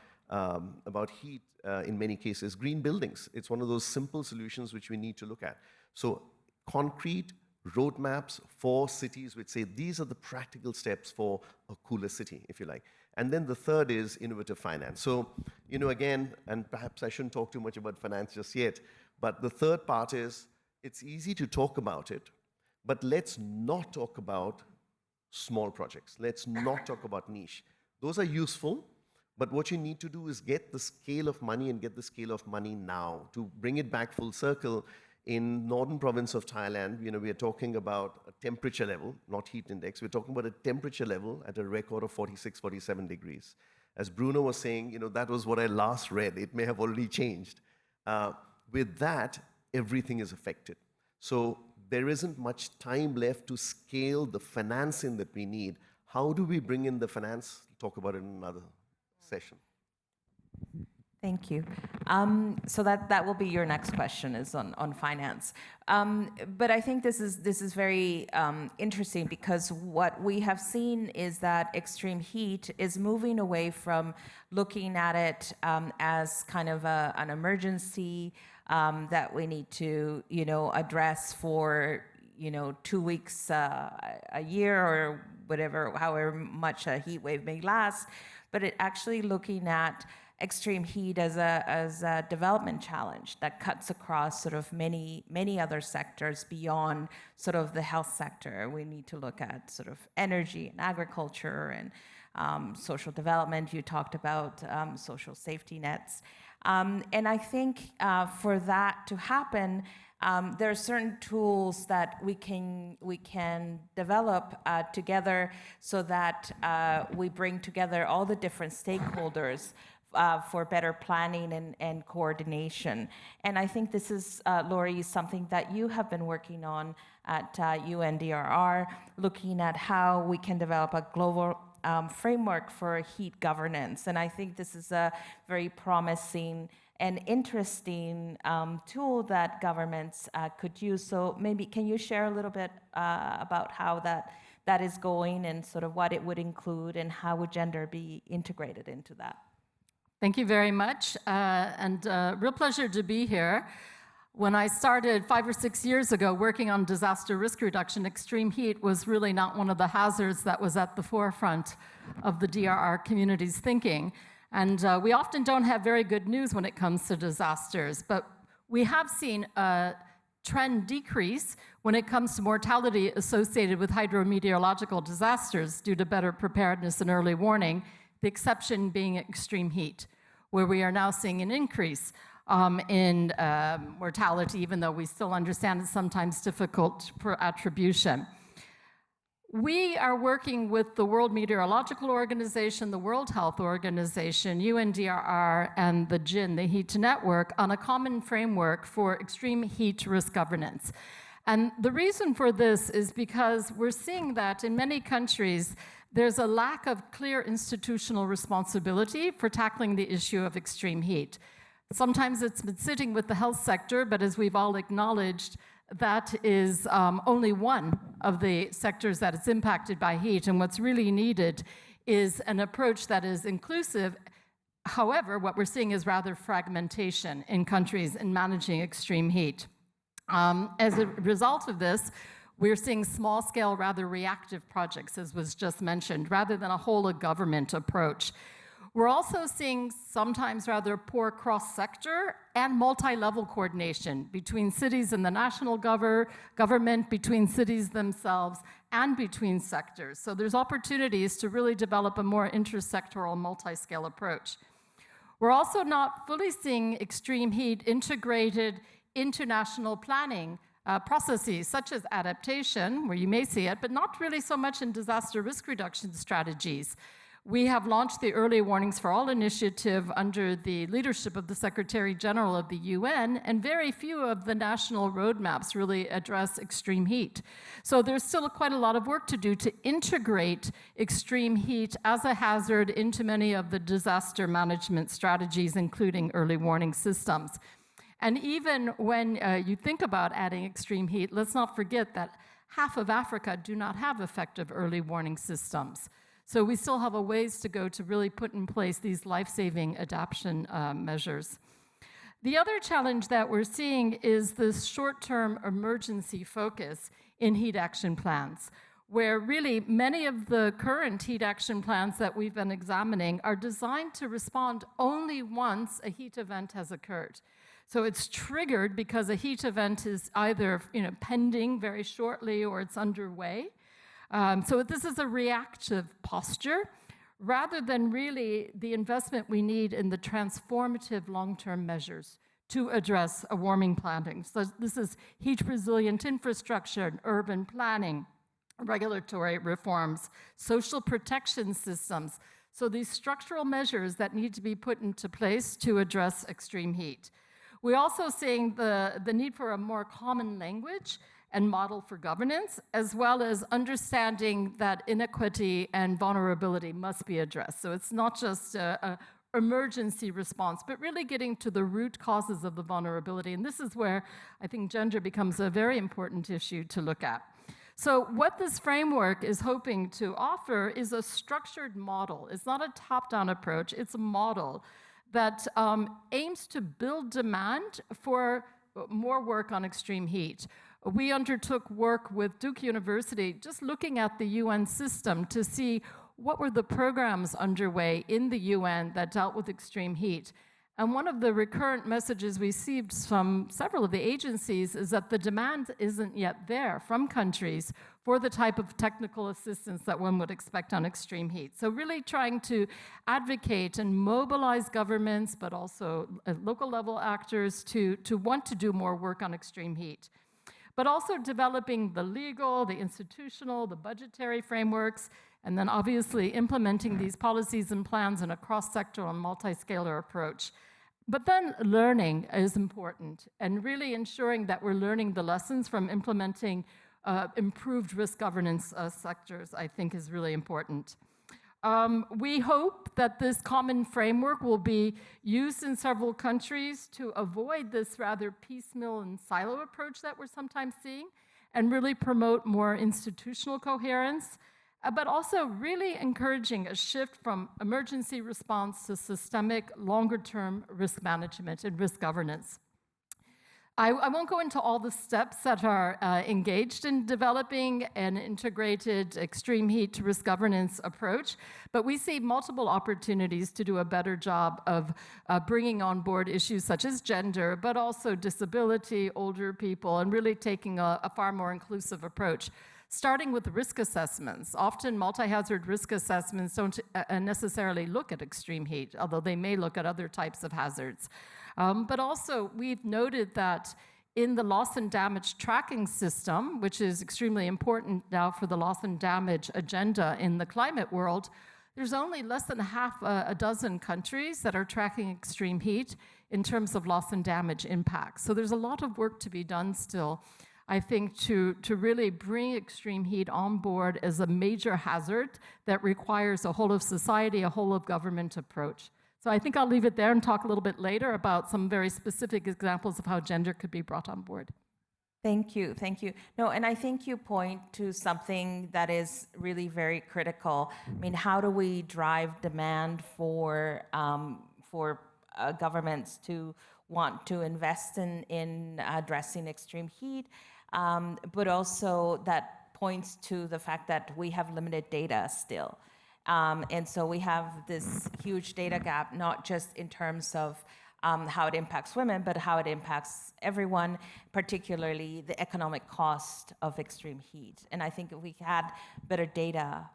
heat, in many cases, green buildings. It's one of those simple solutions which we need to look at. So concrete roadmaps for cities which say these are the practical steps for a cooler city, if you like. And then the third is innovative finance. So, again, and perhaps I shouldn't talk too much about finance just yet, but the third part is it's easy to talk about it, but let's not talk about small projects. Let's not talk about niche. Those are useful, but what you need to do is get the scale of money and get the scale of money now. To bring it back full circle, in northern province of Thailand, we are talking about a temperature level, not heat index. We're talking about a temperature level at a record of 46, 47 degrees. As Bruno was saying, that was what I last read. It may have already changed. With that, everything is affected. So there isn't much time left to scale the financing that we need. How do we bring in the finance? We'll talk about it in another session. Thank you. So that will be your next question, is on finance. But I think this is very interesting, because what we have seen is that extreme heat is moving away from looking at it as kind of an emergency that we need to address for 2 weeks a year, or however much a heat wave may last, but it actually looking at extreme heat as a development challenge that cuts across sort of many other sectors beyond sort of the health sector. We need to look at sort of energy and agriculture and social development. You talked about social safety nets. And I think for that to happen, there are certain tools that we can develop together so that we bring together all the different stakeholders for better planning and coordination. And I think this is, Lori, something that you have been working on at UNDRR, looking at how we can develop a global framework for heat governance. And I think this is a very promising and interesting tool that governments could use. So maybe can you share a little bit about how that is going and sort of what it would include and how would gender be integrated into that? Thank you very much, and real pleasure to be here. When I started 5 or 6 years ago working on disaster risk reduction, extreme heat was really not one of the hazards that was at the forefront of the DRR community's thinking. And we often don't have very good news when it comes to disasters, but we have seen a trend decrease when it comes to mortality associated with hydrometeorological disasters due to better preparedness and early warning, the exception being extreme heat, where we are now seeing an increase in mortality, even though we still understand it's sometimes difficult for attribution. We are working with the World Meteorological Organization, the World Health Organization, UNDRR, and the GIN, the Heat Network, on a common framework for extreme heat risk governance. And the reason for this is because we're seeing that in many countries, there's a lack of clear institutional responsibility for tackling the issue of extreme heat. Sometimes it's been sitting with the health sector, but as we've all acknowledged, that is only one of the sectors that is impacted by heat, and what's really needed is an approach that is inclusive. However, what we're seeing is rather fragmentation in countries in managing extreme heat. As a result of this, we're seeing small-scale, rather reactive projects, as was just mentioned, rather than a whole-of-government approach. We're also seeing sometimes rather poor cross-sector and multi-level coordination between cities and the national government, between cities themselves, and between sectors. So there's opportunities to really develop a more intersectoral, multi-scale approach. We're also not fully seeing extreme heat integrated into national planning processes such as adaptation, where you may see it, but not really so much in disaster risk reduction strategies. We have launched the Early Warnings for All initiative under the leadership of the Secretary General of the UN, and very few of the national roadmaps really address extreme heat. So there's still quite a lot of work to do to integrate extreme heat as a hazard into many of the disaster management strategies, including early warning systems. And even when you think about adding extreme heat, let's not forget that half of Africa do not have effective early warning systems. So we still have a ways to go to really put in place these life-saving adaptation measures. The other challenge that we're seeing is this short-term emergency focus in heat action plans, where really many of the current heat action plans that we've been examining are designed to respond only once a heat event has occurred. So it's triggered because a heat event is either pending very shortly or it's underway. So this is a reactive posture rather than really the investment we need in the transformative long-term measures to address a warming planning. So this is heat-resilient infrastructure and urban planning, regulatory reforms, social protection systems. So these structural measures that need to be put into place to address extreme heat. We're also seeing the need for a more common language and model for governance, as well as understanding that inequity and vulnerability must be addressed. So it's not just an emergency response, but really getting to the root causes of the vulnerability. And this is where I think gender becomes a very important issue to look at. So what this framework is hoping to offer is a structured model. It's not a top-down approach, it's a model that aims to build demand for more work on extreme heat, we undertook work with Duke University, just looking at the UN system to see what were the programs underway in the UN that dealt with extreme heat. And one of the recurrent messages we received from several of the agencies is that the demand isn't yet there from countries for the type of technical assistance that one would expect on extreme heat. So really trying to advocate and mobilize governments, but also local level actors to want to do more work on extreme heat. But also developing the legal, the institutional, the budgetary frameworks, and then obviously implementing these policies and plans in a cross-sectoral and multi-scalar approach. But then learning is important, and really ensuring that we're learning the lessons from implementing improved risk governance sectors, I think is really important. We hope that this common framework will be used in several countries to avoid this rather piecemeal and silo approach that we're sometimes seeing, and really promote more institutional coherence, but also really encouraging a shift from emergency response to systemic, longer-term risk management and risk governance. I won't go into all the steps that are engaged in developing an integrated extreme heat to risk governance approach, but we see multiple opportunities to do a better job of bringing on board issues such as gender, but also disability, older people, and really taking a far more inclusive approach. Starting with risk assessments. Often multi-hazard risk assessments don't necessarily look at extreme heat, although they may look at other types of hazards. But also, we've noted that in the loss and damage tracking system, which is extremely important now for the loss and damage agenda in the climate world, there's only less than half a dozen countries that are tracking extreme heat in terms of loss and damage impacts. So there's a lot of work to be done still, I think, to really bring extreme heat on board as a major hazard that requires a whole of society, a whole of government approach. So I think I'll leave it there and talk a little bit later about some very specific examples of how gender could be brought on board. Thank you, thank you. No, and I think you point to something that is really very critical. I mean, how do we drive demand for governments to want to invest in addressing extreme heat, but also that points to the fact that we have limited data still. And so we have this huge data gap, not just in terms of how it impacts women, but how it impacts everyone, particularly the economic cost of extreme heat. And I think if we had better data,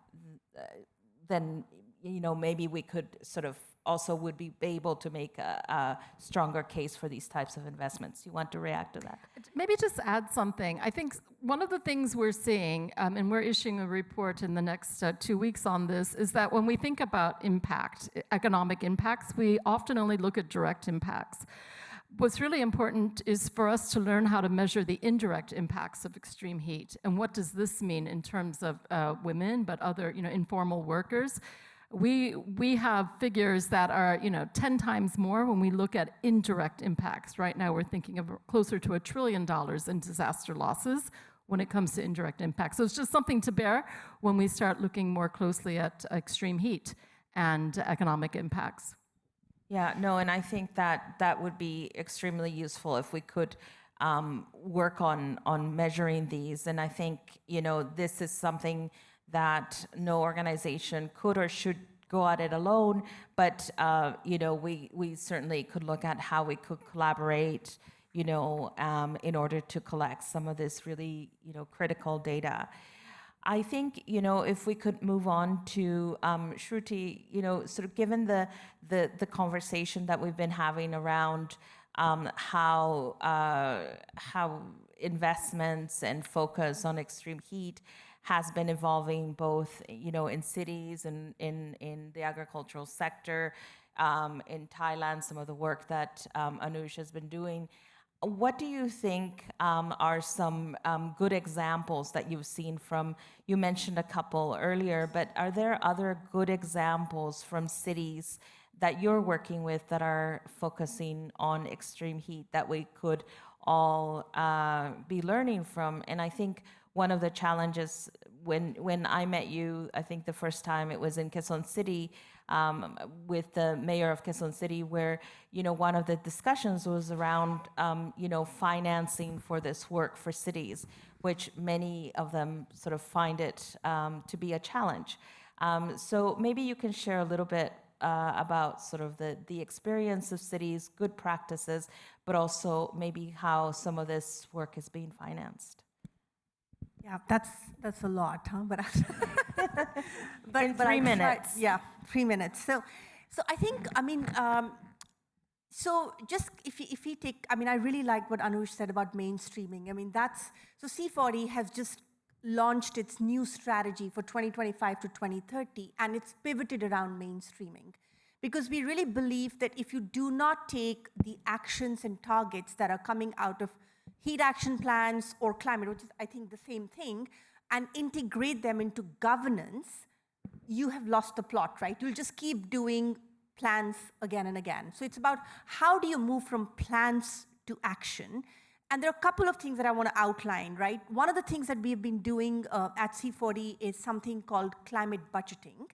then maybe we could sort of also would be able to make a stronger case for these types of investments. You want to react to that? Maybe just add something. I think one of the things we're seeing, and we're issuing a report in the next 2 weeks on this, is that when we think about impact, economic impacts, we often only look at direct impacts. What's really important is for us to learn how to measure the indirect impacts of extreme heat. And what does this mean in terms of women, but other informal workers? We have figures that are 10 times more when we look at indirect impacts. Right now we're thinking of closer to $1 trillion in disaster losses when it comes to indirect impacts. So it's just something to bear when we start looking more closely at extreme heat and economic impacts. Yeah, no, and I think that would be extremely useful if we could work on measuring these. And I think this is something that no organization could or should go at it alone, but we certainly could look at how we could collaborate, in order to collect some of this really critical data. I think if we could move on to Shruti, sort of given the conversation that we've been having around how investments and focus on extreme heat has been evolving both, in cities and in the agricultural sector, in Thailand, some of the work that Anuj has been doing. What do you think are some good examples that you've seen from, you mentioned a couple earlier, but are there other good examples from cities that you're working with that are focusing on extreme heat that we could all be learning from? And I think one of the challenges when I met you, I think the first time it was in Quezon City, with the mayor of Quezon City, where, you know, one of the discussions was around, you know, financing for this work for cities, which many of them sort of find it to be a challenge. So maybe you can share a little bit about sort of the experience of cities, good practices, but also maybe how some of this work is being financed. Yeah, that's a lot, huh? But In 3 minutes. Yeah, 3 minutes. So I think, I mean, so just if we take, I mean, I really like what Anush said about mainstreaming. I mean, so C40 has just launched its new strategy for 2025 to 2030, and it's pivoted around mainstreaming. Because we really believe that if you do not take the actions and targets that are coming out of heat action plans or climate, which is, I think, the same thing, and integrate them into governance, you have lost the plot, right? You'll just keep doing plans again and again. So it's about how do you move from plans to action? And there are a couple of things that I want to outline, right? One of the things that we've been doing at C40 is something called climate budgeting,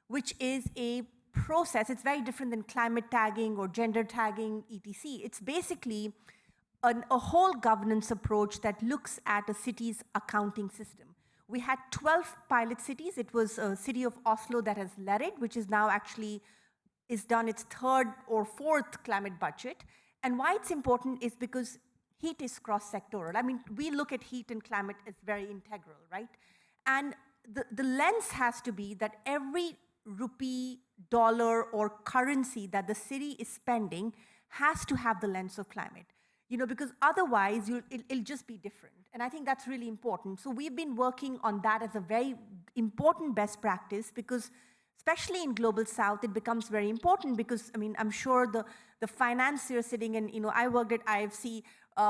which is a process. It's very different than climate tagging or gender tagging, etc. It's basically a whole governance approach that looks at a city's accounting system. We had 12 pilot cities. It was a city of Oslo that has led it, which is now actually is done its third or fourth climate budget. And why it's important is because heat is cross-sectoral. I mean, we look at heat and climate as very integral, right? And the lens has to be that every rupee, dollar, or currency that the city is spending has to have the lens of climate. You know, because otherwise it'll just be different. And I think that's really important. So we've been working on that as a very important best practice, because especially in Global South, it becomes very important because, I mean, I'm sure the financier sitting in, you know, I worked at IFC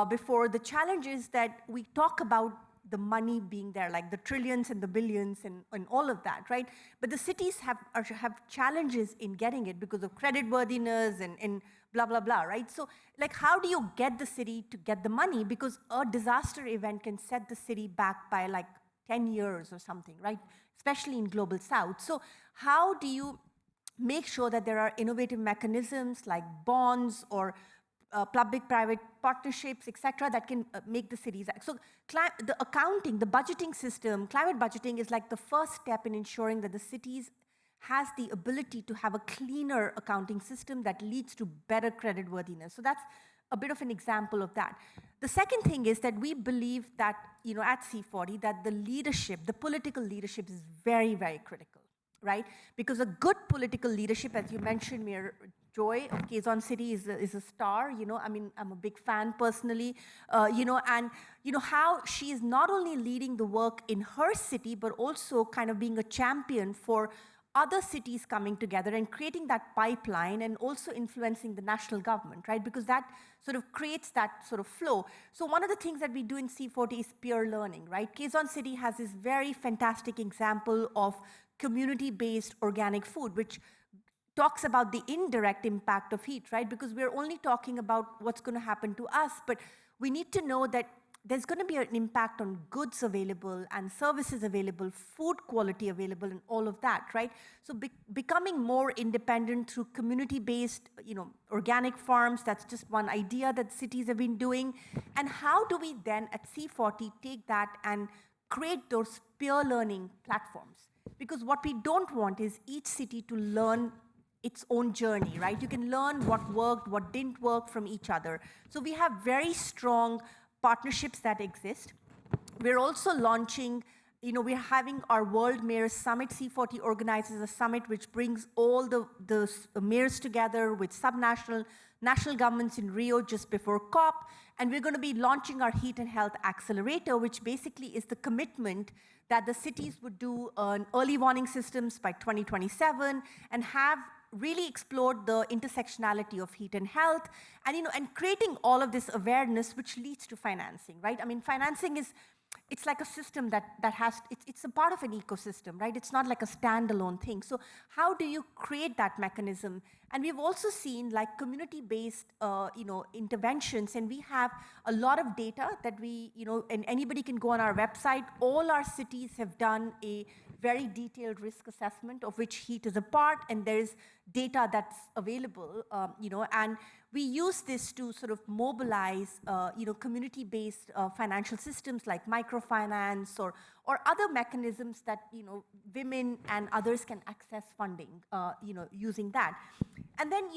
before. The challenge is that we talk about the money being there, like the trillions and the billions and all of that, right? But the cities have challenges in getting it because of creditworthiness and blah, blah, blah, right? So, like, how do you get the city to get the money? Because a disaster event can set the city back by like 10 years or something, right? Especially in Global South. So how do you make sure that there are innovative mechanisms like bonds or public-private partnerships, et cetera, that can make the cities act? So the accounting, the budgeting system, climate budgeting is like the first step in ensuring that the cities has the ability to have a cleaner accounting system that leads to better creditworthiness. So that's a bit of an example of that. The second thing is that we believe that, you know, at C40, that the leadership, the political leadership is very, very critical, right? Because a good political leadership, as you mentioned, Mayor Joy of Quezon City is a star, you know. I mean, I'm a big fan personally, you know, and, you know, how she is not only leading the work in her city, but also kind of being a champion for other cities coming together and creating that pipeline and also influencing the national government, right? Because that sort of creates that sort of flow. So one of the things that we do in C40 is peer learning, right? Quezon City has this very fantastic example of community-based organic food, which talks about the indirect impact of heat, right? Because we're only talking about what's going to happen to us, but we need to know that there's going to be an impact on goods available and services available, food quality available, and all of that, right? So becoming more independent through community-based, you know, organic farms, that's just one idea that cities have been doing. And how do we then at C40 take that and create those peer learning platforms? Because what we don't want is each city to learn its own journey, right? You can learn what worked, what didn't work from each other. So we have very strong partnerships that exist. We're also launching, you know, we're having our World Mayors Summit. C40 organizes a summit which brings all the mayors together with national governments in Rio just before COP. And we're going to be launching our Heat and Health Accelerator, which basically is the commitment that the cities would do early warning systems by 2027 and have really explored the intersectionality of heat and health, and, you know, and creating all of this awareness which leads to financing, right? I mean, financing is, it's like a system that has, it's a part of an ecosystem, right? It's not like a standalone thing. So how do you create that mechanism? And we've also seen like community-based, interventions, and we have a lot of data that we, and anybody can go on our website. All our cities have done a very detailed risk assessment of which heat is a part, and there's data that's available, and we use this to sort of mobilize, community-based financial systems like microfinance or other mechanisms that, women and others can access funding, using that. And then,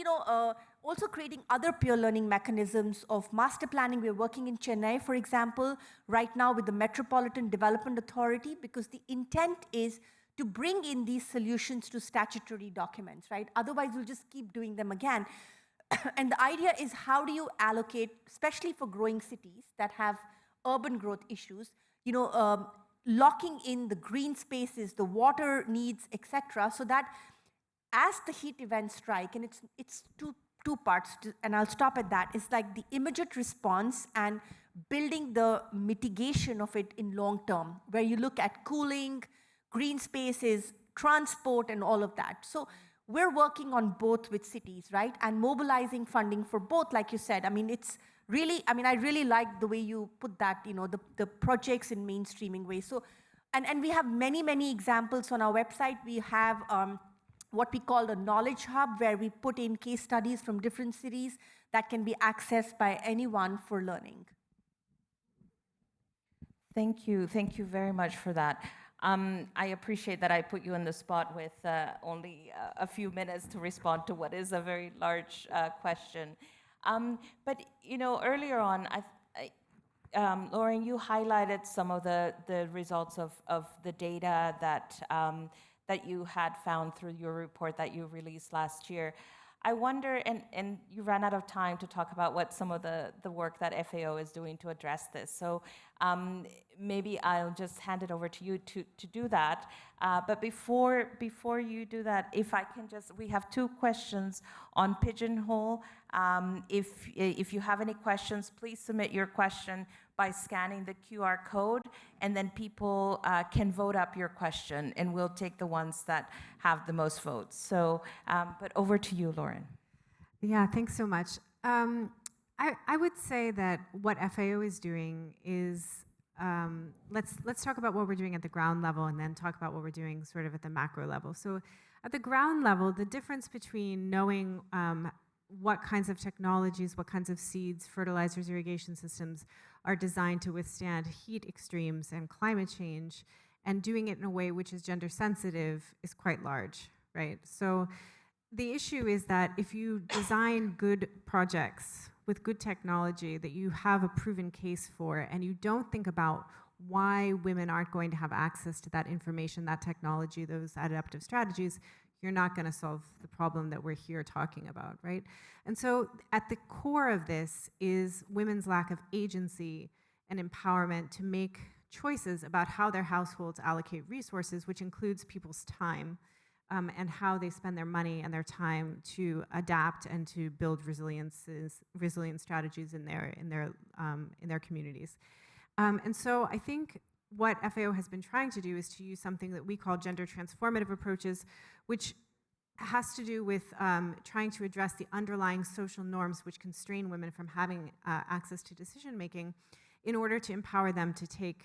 also creating other peer learning mechanisms of master planning. We're working in Chennai, for example, right now with the Metropolitan Development Authority, because the intent is to bring in these solutions to statutory documents, right? Otherwise, we'll just keep doing them again. And the idea is, how do you allocate, especially for growing cities that have urban growth issues, locking in the green spaces, the water needs, etc., so that as the heat events strike, and it's two parts, and I'll stop at that. It's like the immediate response and building the mitigation of it in long term, where you look at cooling, green spaces, transport, and all of that. So we're working on both with cities, right? And mobilizing funding for both, like you said. I mean, it's really, I really like the way you put that, the projects in mainstreaming ways. So, and we have many, many examples on our website. We have what we call a knowledge hub, where we put in case studies from different cities that can be accessed by anyone for learning. Thank you very much for that. I appreciate that I put you on the spot with only a few minutes to respond to what is a very large question. But earlier on, Lauren, you highlighted some of the results of the data that you had found through your report that you released last year. I wonder, and you ran out of time to talk about what some of the work that FAO is doing to address this. So maybe I'll just hand it over to you to do that. But before you do that, if I can we have two questions on Pigeonhole. If you have any questions, please submit your question by scanning the QR code, and then people can vote up your question, and we'll take the ones that have the most votes. So, but over to you, Lauren. Yeah, thanks so much. I would say that what FAO is doing is, let's talk about what we're doing at the ground level, and then talk about what we're doing sort of at the macro level. So at the ground level, the difference between knowing what kinds of technologies, what kinds of seeds, fertilizers, irrigation systems are designed to withstand heat extremes and climate change, and doing it in a way which is gender sensitive, is quite large, right? So the issue is that if you design good projects with good technology that you have a proven case for, and you don't think about why women aren't going to have access to that information, that technology, those adaptive strategies, you're not going to solve the problem that we're here talking about, right? And so at the core of this is women's lack of agency and empowerment to make choices about how their households allocate resources, which includes people's time, and how they spend their money and their time to adapt and to build resilient strategies in their communities. And so I think what FAO has been trying to do is to use something that we call gender transformative approaches, which has to do with trying to address the underlying social norms which constrain women from having access to decision making, in order to empower them to take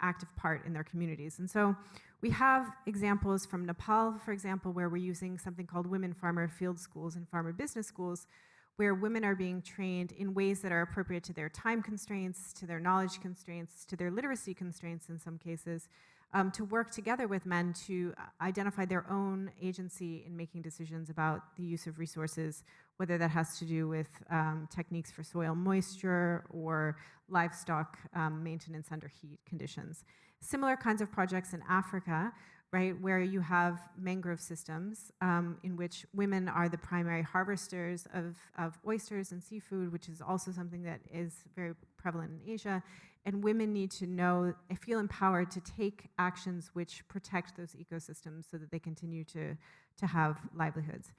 active part in their communities. And so we have examples from Nepal, for example, where we're using something called women farmer field schools and farmer business schools, where women are being trained in ways that are appropriate to their time constraints, to their knowledge constraints, to their literacy constraints in some cases, to work together with men to identify their own agency in making decisions about the use of resources, whether that has to do with techniques for soil moisture or livestock maintenance under heat conditions. Similar kinds of projects in Africa, right, where you have mangrove systems in which women are the primary harvesters of oysters and seafood, which is also something that is very prevalent in Asia. And women need to feel empowered to take actions which protect those ecosystems so that they continue to have livelihoods.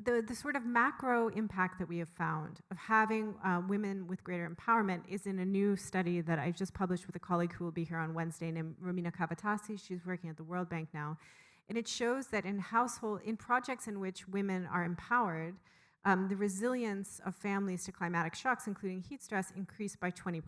The sort of macro impact that we have found of having women with greater empowerment is in a new study that I just published with a colleague who will be here on Wednesday named Romina Kavatasi. She's working at the World Bank now, And it shows that in projects in which women are empowered, the resilience of families to climatic shocks, including heat stress, increased by 20%.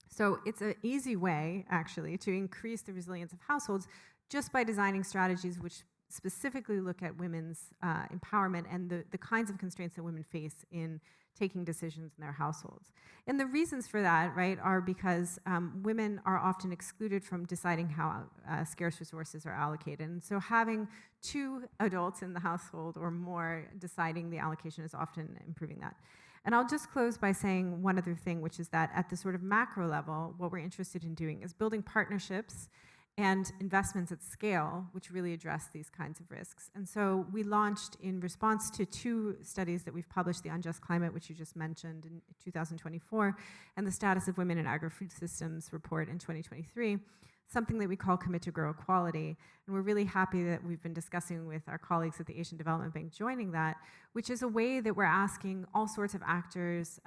So it's an easy way, actually, to increase the resilience of households just by designing strategies which specifically look at women's empowerment and the kinds of constraints that women face in taking decisions in their households. And the reasons for that, right, are because women are often excluded from deciding how scarce resources are allocated. And so having 2 adults in the household or more deciding the allocation is often improving that. And I'll just close by saying one other thing, which is that at the sort of macro level, what we're interested in doing is building partnerships and investments at scale, which really address these kinds of risks. And so we launched, in response to 2 studies that we've published, The Unjust Climate, which you just mentioned, in 2024, and the Status of Women in Agri-Food Systems report in 2023, something that we call Commit to Grow Equality. And we're really happy that we've been discussing with our colleagues at the Asian Development Bank joining that, which is a way that we're asking all sorts of actors,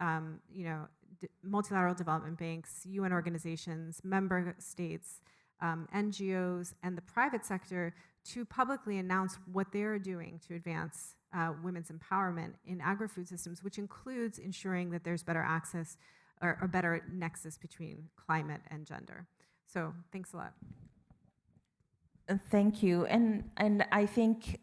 multilateral development banks, UN organizations, member states, NGOs, and the private sector to publicly announce what they're doing to advance women's empowerment in agri-food systems, which includes ensuring that there's better access or better nexus between climate and gender. So thanks a lot. Thank you. And I think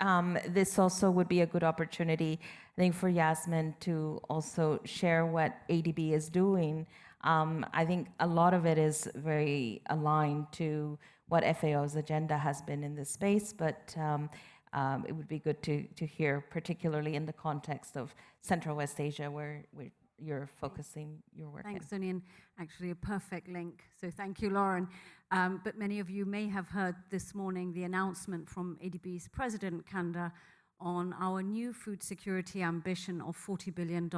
this also would be a good opportunity, I think, for Yasmin to also share what ADB is doing. I think a lot of it is very aligned to what FAO's agenda has been in this space, but it would be good to hear, particularly in the context of Central West Asia, where you're focusing your work. Thanks, Sonia, and actually a perfect link. So thank you, Lauren. But many of you may have heard this morning the announcement from ADB's President, Kanda, on our new food security ambition of $40 billion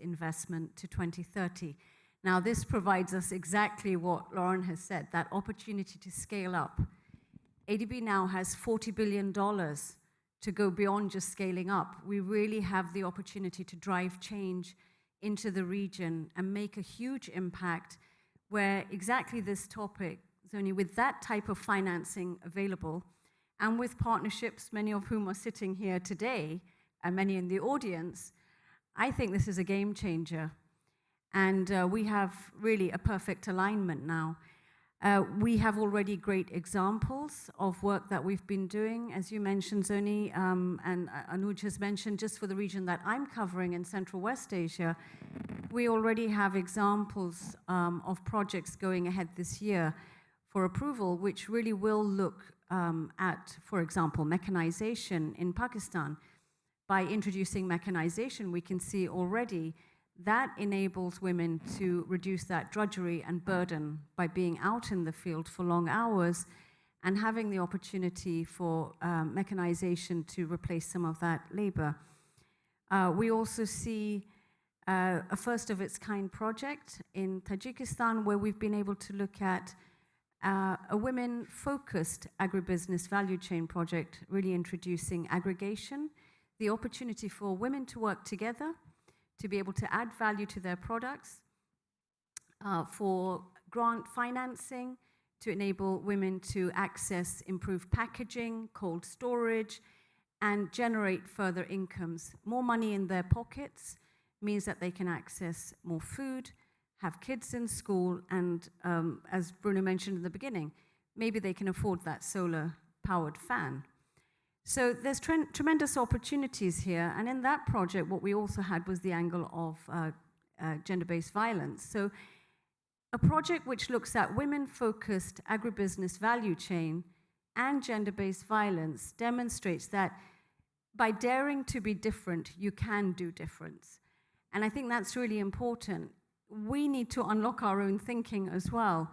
investment to 2030. Now, this provides us exactly what Lauren has said, that opportunity to scale up. ADB now has $40 billion to go beyond just scaling up. We really have the opportunity to drive change into the region and make a huge impact where exactly this topic, Zoni, with that type of financing available and with partnerships, many of whom are sitting here today and many in the audience, I think this is a game changer. And we have really a perfect alignment now. We have already great examples of work that we've been doing, as you mentioned, Zoni, and Anuj has mentioned, just for the region that I'm covering in Central West Asia, we already have examples of projects going ahead this year for approval, which really will look at, for example, mechanization in Pakistan. By introducing mechanization, we can see already that enables women to reduce that drudgery and burden by being out in the field for long hours and having the opportunity for mechanization to replace some of that labor. We also see a first of its kind project in Tajikistan where we've been able to look at a women-focused agribusiness value chain project, really introducing aggregation, the opportunity for women to work together, to be able to add value to their products, for grant financing, to enable women to access improved packaging, cold storage, and generate further incomes. More money in their pockets means that they can access more food, have kids in school, and as Bruno mentioned in the beginning, maybe they can afford that solar-powered fan. So there's tremendous opportunities here, and in that project, what we also had was the angle of gender-based violence. So a project which looks at women-focused agribusiness value chain and gender-based violence demonstrates that by daring to be different, you can do difference. And I think that's really important. We need to unlock our own thinking as well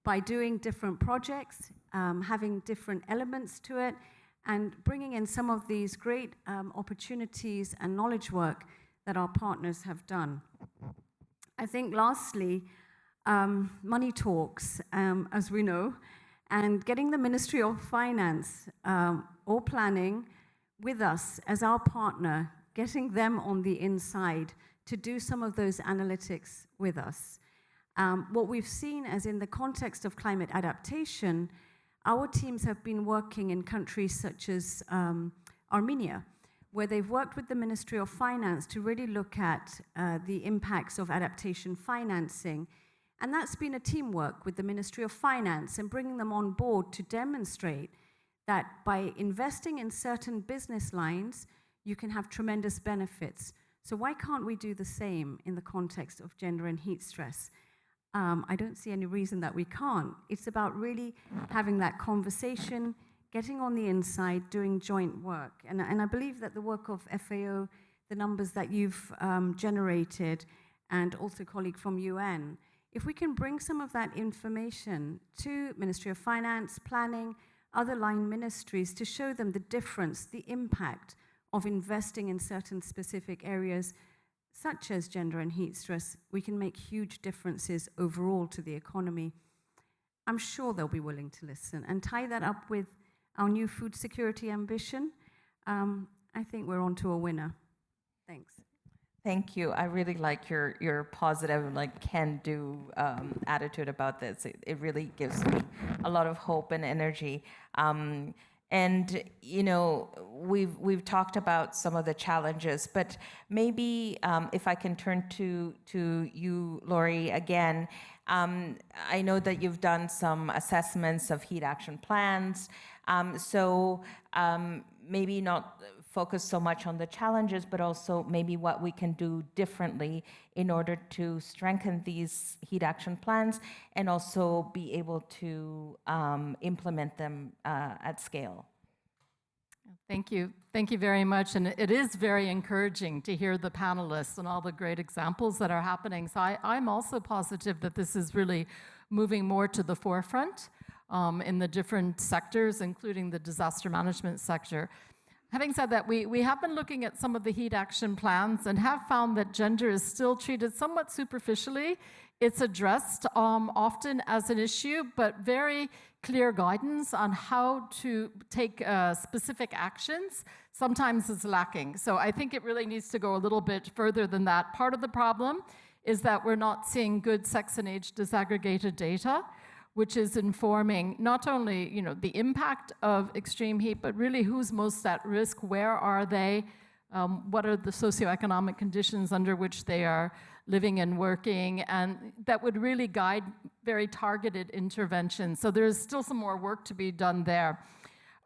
by doing different projects, having different elements to it, and bringing in some of these great opportunities and knowledge work that our partners have done. I think lastly, money talks, as we know, and getting the Ministry of Finance or Planning with us as our partner, getting them on the inside to do some of those analytics with us. What we've seen as in the context of climate adaptation, Our teams have been working in countries such as Armenia, where they've worked with the Ministry of Finance to really look at the impacts of adaptation financing. And that's been a teamwork with the Ministry of Finance and bringing them on board to demonstrate that by investing in certain business lines, you can have tremendous benefits. So why can't we do the same in the context of gender and heat stress? I don't see any reason that we can't. It's about really having that conversation, getting on the inside, doing joint work. And I believe that the work of FAO, the numbers that you've generated, and also a colleague from UN, if we can bring some of that information to Ministry of Finance, Planning, other line ministries to show them the difference, the impact of investing in certain specific areas, such as gender and heat stress, we can make huge differences overall to the economy. I'm sure they'll be willing to listen and tie that up with our new food security ambition. I think we're on to a winner. Thanks. Thank you. I really like your positive, like can-do attitude about this. It really gives me a lot of hope and energy. And you know, we've talked about some of the challenges, but maybe if I can turn to you, Laurie, again. I know that you've done some assessments of heat action plans, so maybe not focus so much on the challenges, but also maybe what we can do differently in order to strengthen these heat action plans and also be able to implement them at scale. Thank you. Thank you very much. And it is very encouraging to hear the panelists and all the great examples that are happening. So I'm also positive that this is really moving more to the forefront in the different sectors, including the disaster management sector. Having said that, we have been looking at some of the heat action plans and have found that gender is still treated somewhat superficially. It's addressed often as an issue, but very clear guidance on how to take specific actions sometimes is lacking. So I think it really needs to go a little bit further than that. Part of the problem is that we're not seeing good sex and age disaggregated data, which is informing not only, you know, the impact of extreme heat, but really who's most at risk, where are they, what are the socioeconomic conditions under which they are living and working, and that would really guide very targeted interventions. So there's still some more work to be done there.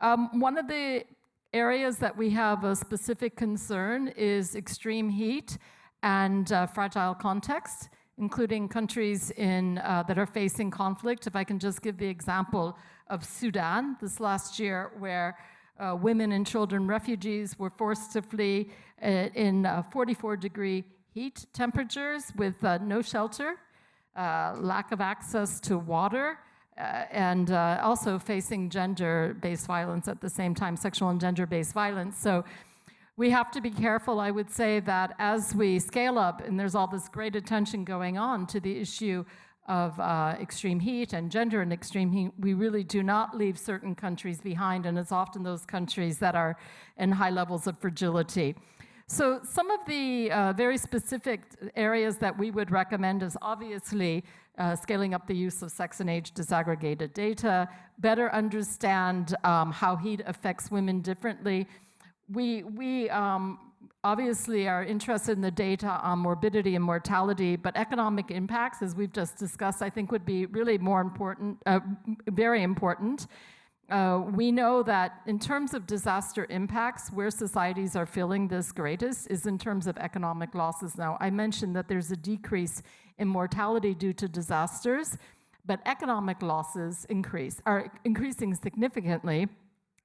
One of the areas that we have a specific concern is extreme heat and fragile context, including countries that are facing conflict. If I can just give the example of Sudan this last year, where women and children refugees were forced to flee in 44-degree heat temperatures with no shelter, lack of access to water, and also facing gender-based violence at the same time, sexual and gender-based violence. So we have to be careful, I would say, that as we scale up, and there's all this great attention going on to the issue of extreme heat and gender and extreme heat, we really do not leave certain countries behind, and it's often those countries that are in high levels of fragility. So some of the very specific areas that we would recommend is obviously scaling up the use of sex and age disaggregated data, better understand how heat affects women differently. We obviously are interested in the data on morbidity and mortality, but economic impacts, as we've just discussed, I think would be really more important, very important. We know that in terms of disaster impacts, where societies are feeling this greatest is in terms of economic losses. Now, I mentioned that there's a decrease in mortality due to disasters, but economic losses are increasing significantly.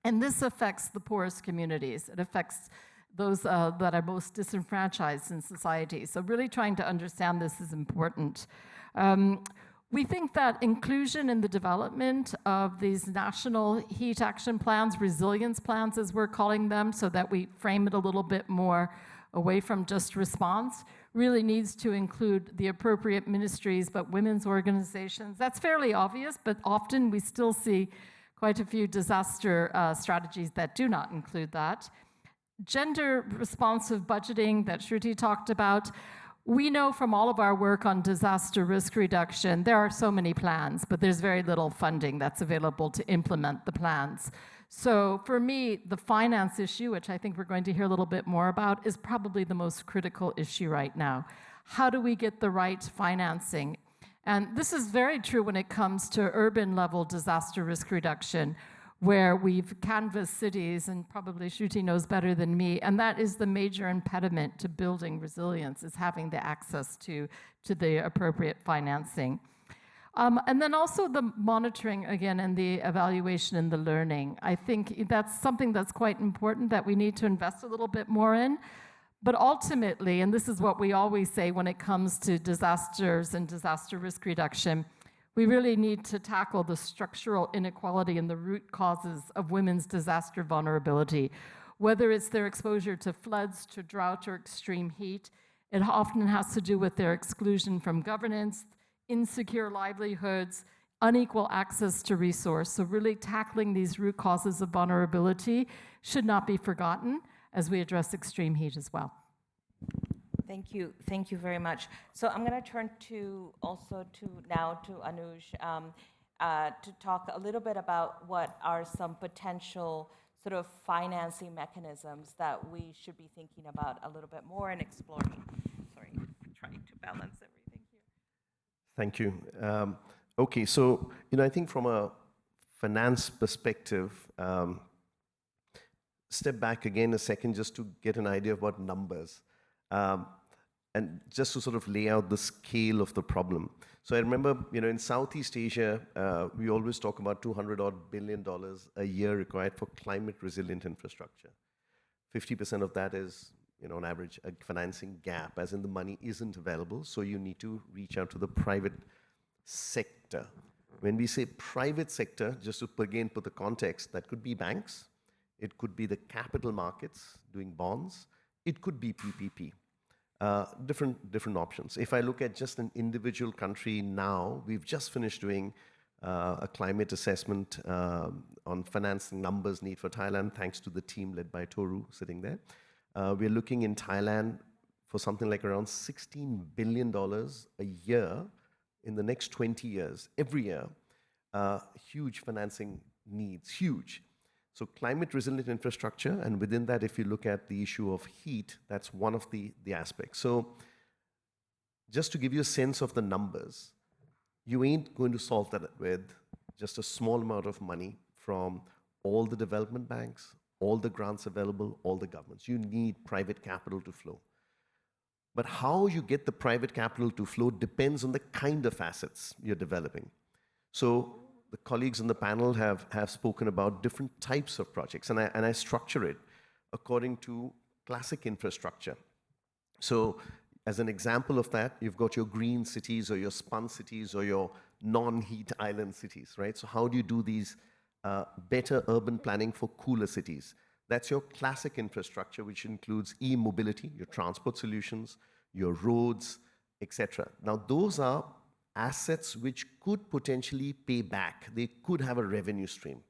And this affects the poorest communities. It affects those that are most disenfranchised in society. So really trying to understand this is important. We think that inclusion in the development of these national heat action plans, resilience plans as we're calling them, so that we frame it a little bit more away from just response, really needs to include the appropriate ministries, but women's organizations. That's fairly obvious, but often we still see quite a few disaster strategies that do not include that. Gender responsive budgeting that Shruti talked about. We know from all of our work on disaster risk reduction, there are so many plans, but there's very little funding that's available to implement the plans. So for me, the finance issue, which I think we're going to hear a little bit more about, is probably the most critical issue right now. How do we get the right financing? And this is very true when it comes to urban level disaster risk reduction, where we've canvassed cities, and probably Shruti knows better than me, and that is the major impediment to building resilience, is having the access to the appropriate financing. And then also the monitoring, again, and the evaluation and the learning. I think that's something that's quite important that we need to invest a little bit more in. But ultimately, and this is what we always say when it comes to disasters and disaster risk reduction, we really need to tackle the structural inequality and the root causes of women's disaster vulnerability. Whether it's their exposure to floods, to drought, or extreme heat, it often has to do with their exclusion from governance, insecure livelihoods, unequal access to resource. So really tackling these root causes of vulnerability should not be forgotten as we address extreme heat as well. Thank you very much. So I'm going to turn now to Anuj to talk a little bit about what are some potential sort of financing mechanisms that we should be thinking about a little bit more and exploring. Sorry, I'm trying to balance everything here. Thank you. Okay, so I think from a finance perspective, step back again a second just to get an idea of what numbers. And just to sort of lay out the scale of the problem. So I remember, in Southeast Asia, we always talk about $200-odd billion a year required for climate-resilient infrastructure. 50% of that is, on average, a financing gap, as in the money isn't available, so you need to reach out to the private sector. When we say private sector, just to again put the context, that could be banks, it could be the capital markets doing bonds, it could be PPP. Different options. If I look at just an individual country now, we've just finished doing a climate assessment on financing numbers need for Thailand, thanks to the team led by Toru sitting there. We're looking in Thailand for something like around $16 billion a year in the next 20 years, every year. Huge financing needs, huge. So climate resilient infrastructure, and within that, if you look at the issue of heat, that's one of the aspects. So just to give you a sense of the numbers, you ain't going to solve that with just a small amount of money from all the development banks, all the grants available, all the governments. You need private capital to flow. But how you get the private capital to flow depends on the kind of assets you're developing. So the colleagues on the panel have spoken about different types of projects, and I structure it according to classic infrastructure. So as an example of that, you've got your green cities or your spun cities or your non-heat island cities, right? So how do you do these better urban planning for cooler cities? That's your classic infrastructure, which includes e-mobility, your transport solutions, your roads, etc. Now, those are assets which could potentially pay back. They could have a revenue stream.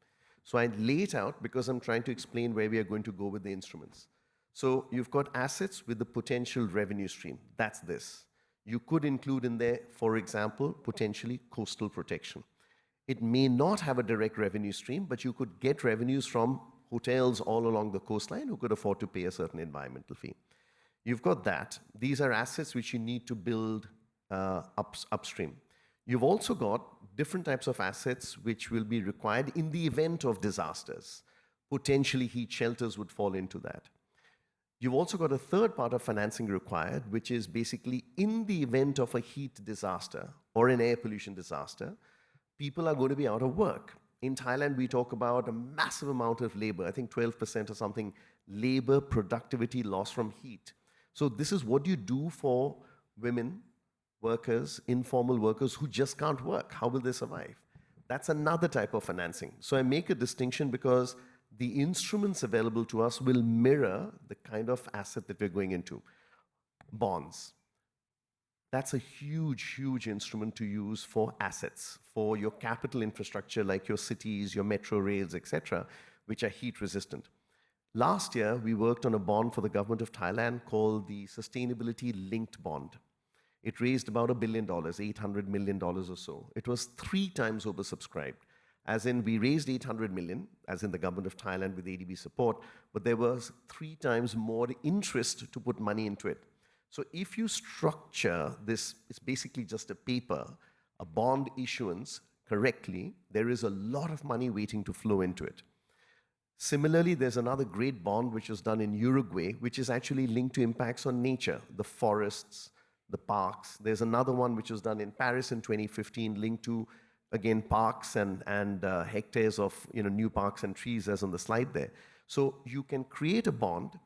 So I lay it out because I'm trying to explain where we are going to go with the instruments. So you've got assets with the potential revenue stream. That's this. You could include in there, for example, potentially coastal protection. It may not have a direct revenue stream, but you could get revenues from hotels all along the coastline who could afford to pay a certain environmental fee. You've got that. These are assets which you need to build upstream. You've also got different types of assets which will be required in the event of disasters. Potentially heat shelters would fall into that. You've also got a third part of financing required, which is basically in the event of a heat disaster or an air pollution disaster, people are going to be out of work. In Thailand, we talk about a massive amount of labor, I think 12% or something, labor productivity loss from heat. So this is what you do for women, workers, informal workers who just can't work. How will they survive? That's another type of financing. So I make a distinction because the instruments available to us will mirror the kind of asset that we're going into. Bonds. That's a huge, huge instrument to use for assets, for your capital infrastructure like your cities, your metro rails, etc., which are heat resistant. Last year, we worked on a bond for the government of Thailand called the Sustainability Linked Bond. It raised about $1 billion, $800 million or so. It was 3 times oversubscribed. As in, we raised 800 million, as in the government of Thailand with ADB support, but there was 3 times more interest to put money into it. So if you structure this, it's basically just a paper, a bond issuance correctly, there is a lot of money waiting to flow into it. Similarly, there's another great bond which was done in Uruguay, which is actually linked to impacts on nature, the forests, the parks. There's another one which was done in Paris in 2015, linked to, again, parks and hectares of new parks and trees, as on the slide there. So you can create a bond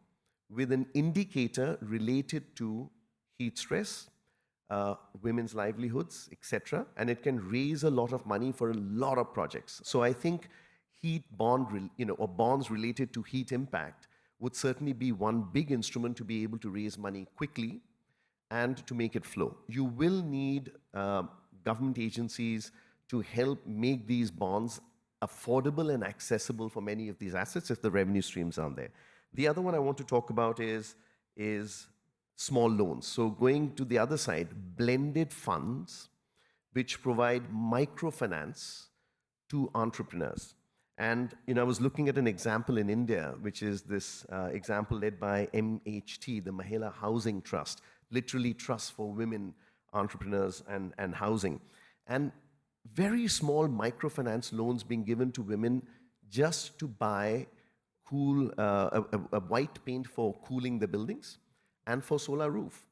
with an indicator related to heat stress, women's livelihoods, etc., and it can raise a lot of money for a lot of projects. So I think heat bond, or bonds related to heat impact would certainly be one big instrument to be able to raise money quickly and to make it flow. You will need government agencies to help make these bonds affordable and accessible for many of these assets if the revenue streams aren't there. The other one I want to talk about is small loans. So going to the other side, blended funds which provide microfinance to entrepreneurs. And I was looking at an example in India, which is this example led by MHT, the Mahila Housing Trust, literally trust for women entrepreneurs and housing. And very small microfinance loans being given to women just to buy a white paint for cooling the buildings and for solar roof.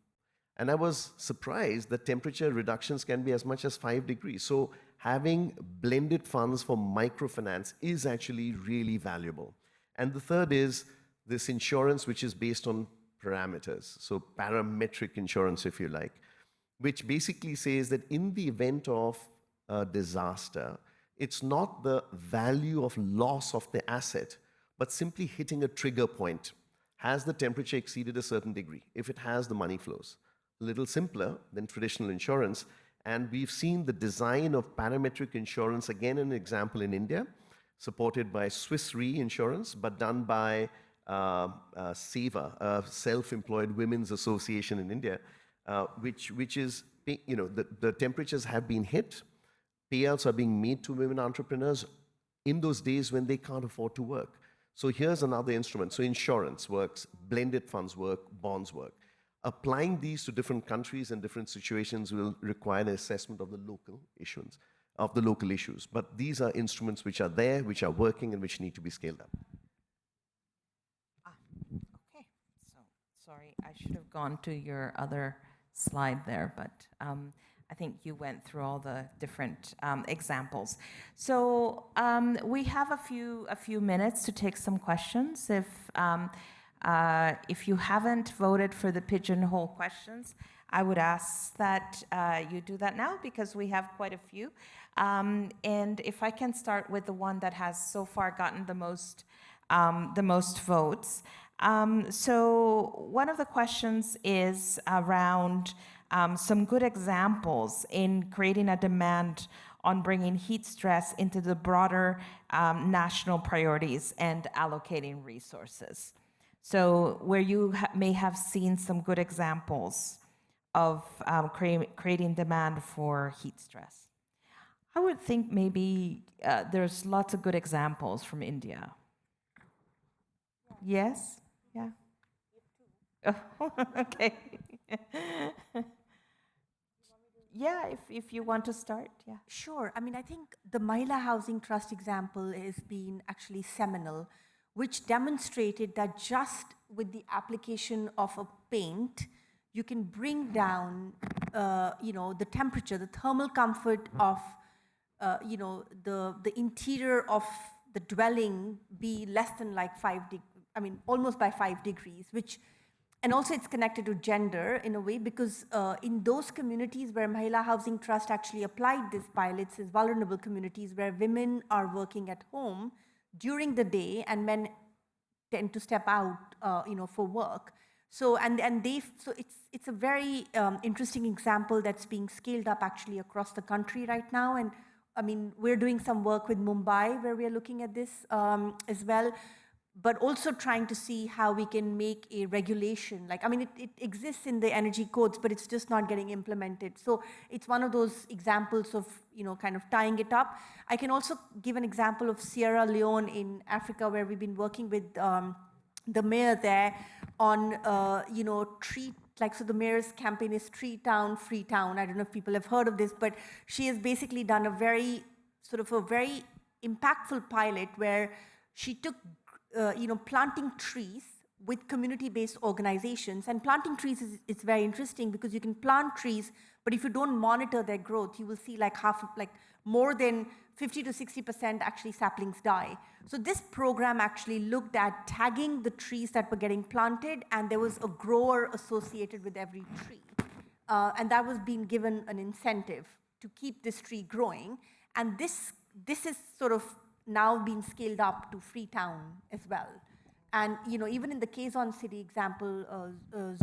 And I was surprised that temperature reductions can be as much as 5 degrees. So having blended funds for microfinance is actually really valuable. And the third is this insurance, which is based on parameters. So parametric insurance, if you like, which basically says that in the event of a disaster, it's not the value of loss of the asset, but simply hitting a trigger point. Has the temperature exceeded a certain degree? If it has, the money flows. A little simpler than traditional insurance. And we've seen the design of parametric insurance, again, an example in India, supported by Swiss Re Insurance, but done by SEVA, a self-employed women's association in India, which is, the temperatures have been hit, payouts are being made to women entrepreneurs in those days when they can't afford to work. So here's another instrument. So insurance works, blended funds work, bonds work. Applying these to different countries and different situations will require an assessment of the local issues, But these are instruments which are there, which are working, and which need to be scaled up. Okay, so sorry, I should have gone to your other slide there, but I think you went through all the different examples. So we have a few minutes to take some questions. If you haven't voted for the pigeonhole questions, I would ask that you do that now, because we have quite a few. And if I can start with the one that has so far gotten the most votes. So one of the questions is around some good examples in creating a demand on bringing heat stress into the broader national priorities and allocating resources. So where you may have seen some good examples of creating demand for heat stress. I would think maybe there's lots of good examples from India. Yes? Yeah. Oh, okay. Yeah, if you want to start, yeah. Sure. I mean, I think the Mahila Housing Trust example has been actually seminal, which demonstrated that just with the application of a paint, you can bring down, the temperature, the thermal comfort of, the interior of the dwelling be less than like almost by 5 degrees, and also it's connected to gender in a way, because in those communities where Mahila Housing Trust actually applied this pilots is vulnerable communities where women are working at home during the day and men tend to step out, for work. So it's a very interesting example that's being scaled up actually across the country right now. And I mean, we're doing some work with Mumbai where we are looking at this as well. but also trying to see how we can make a regulation. Like, I mean, it exists in the energy codes, but it's just not getting implemented. So it's one of those examples of, kind of tying it up. I can also give an example of Sierra Leone in Africa, where we've been working with the mayor there on, tree, like, so the mayor's campaign is Tree Town, Free Town. I don't know if people have heard of this, but she has basically done a very impactful pilot where she took planting trees with community-based organizations. And planting trees is very interesting because you can plant trees, but if you don't monitor their growth, you will see more than 50 to 60% actually saplings die. So this program actually looked at tagging the trees that were getting planted, and there was a grower associated with every tree. And that was being given an incentive to keep this tree growing. And this is sort of now being scaled up to Freetown as well. And even in the Quezon City example,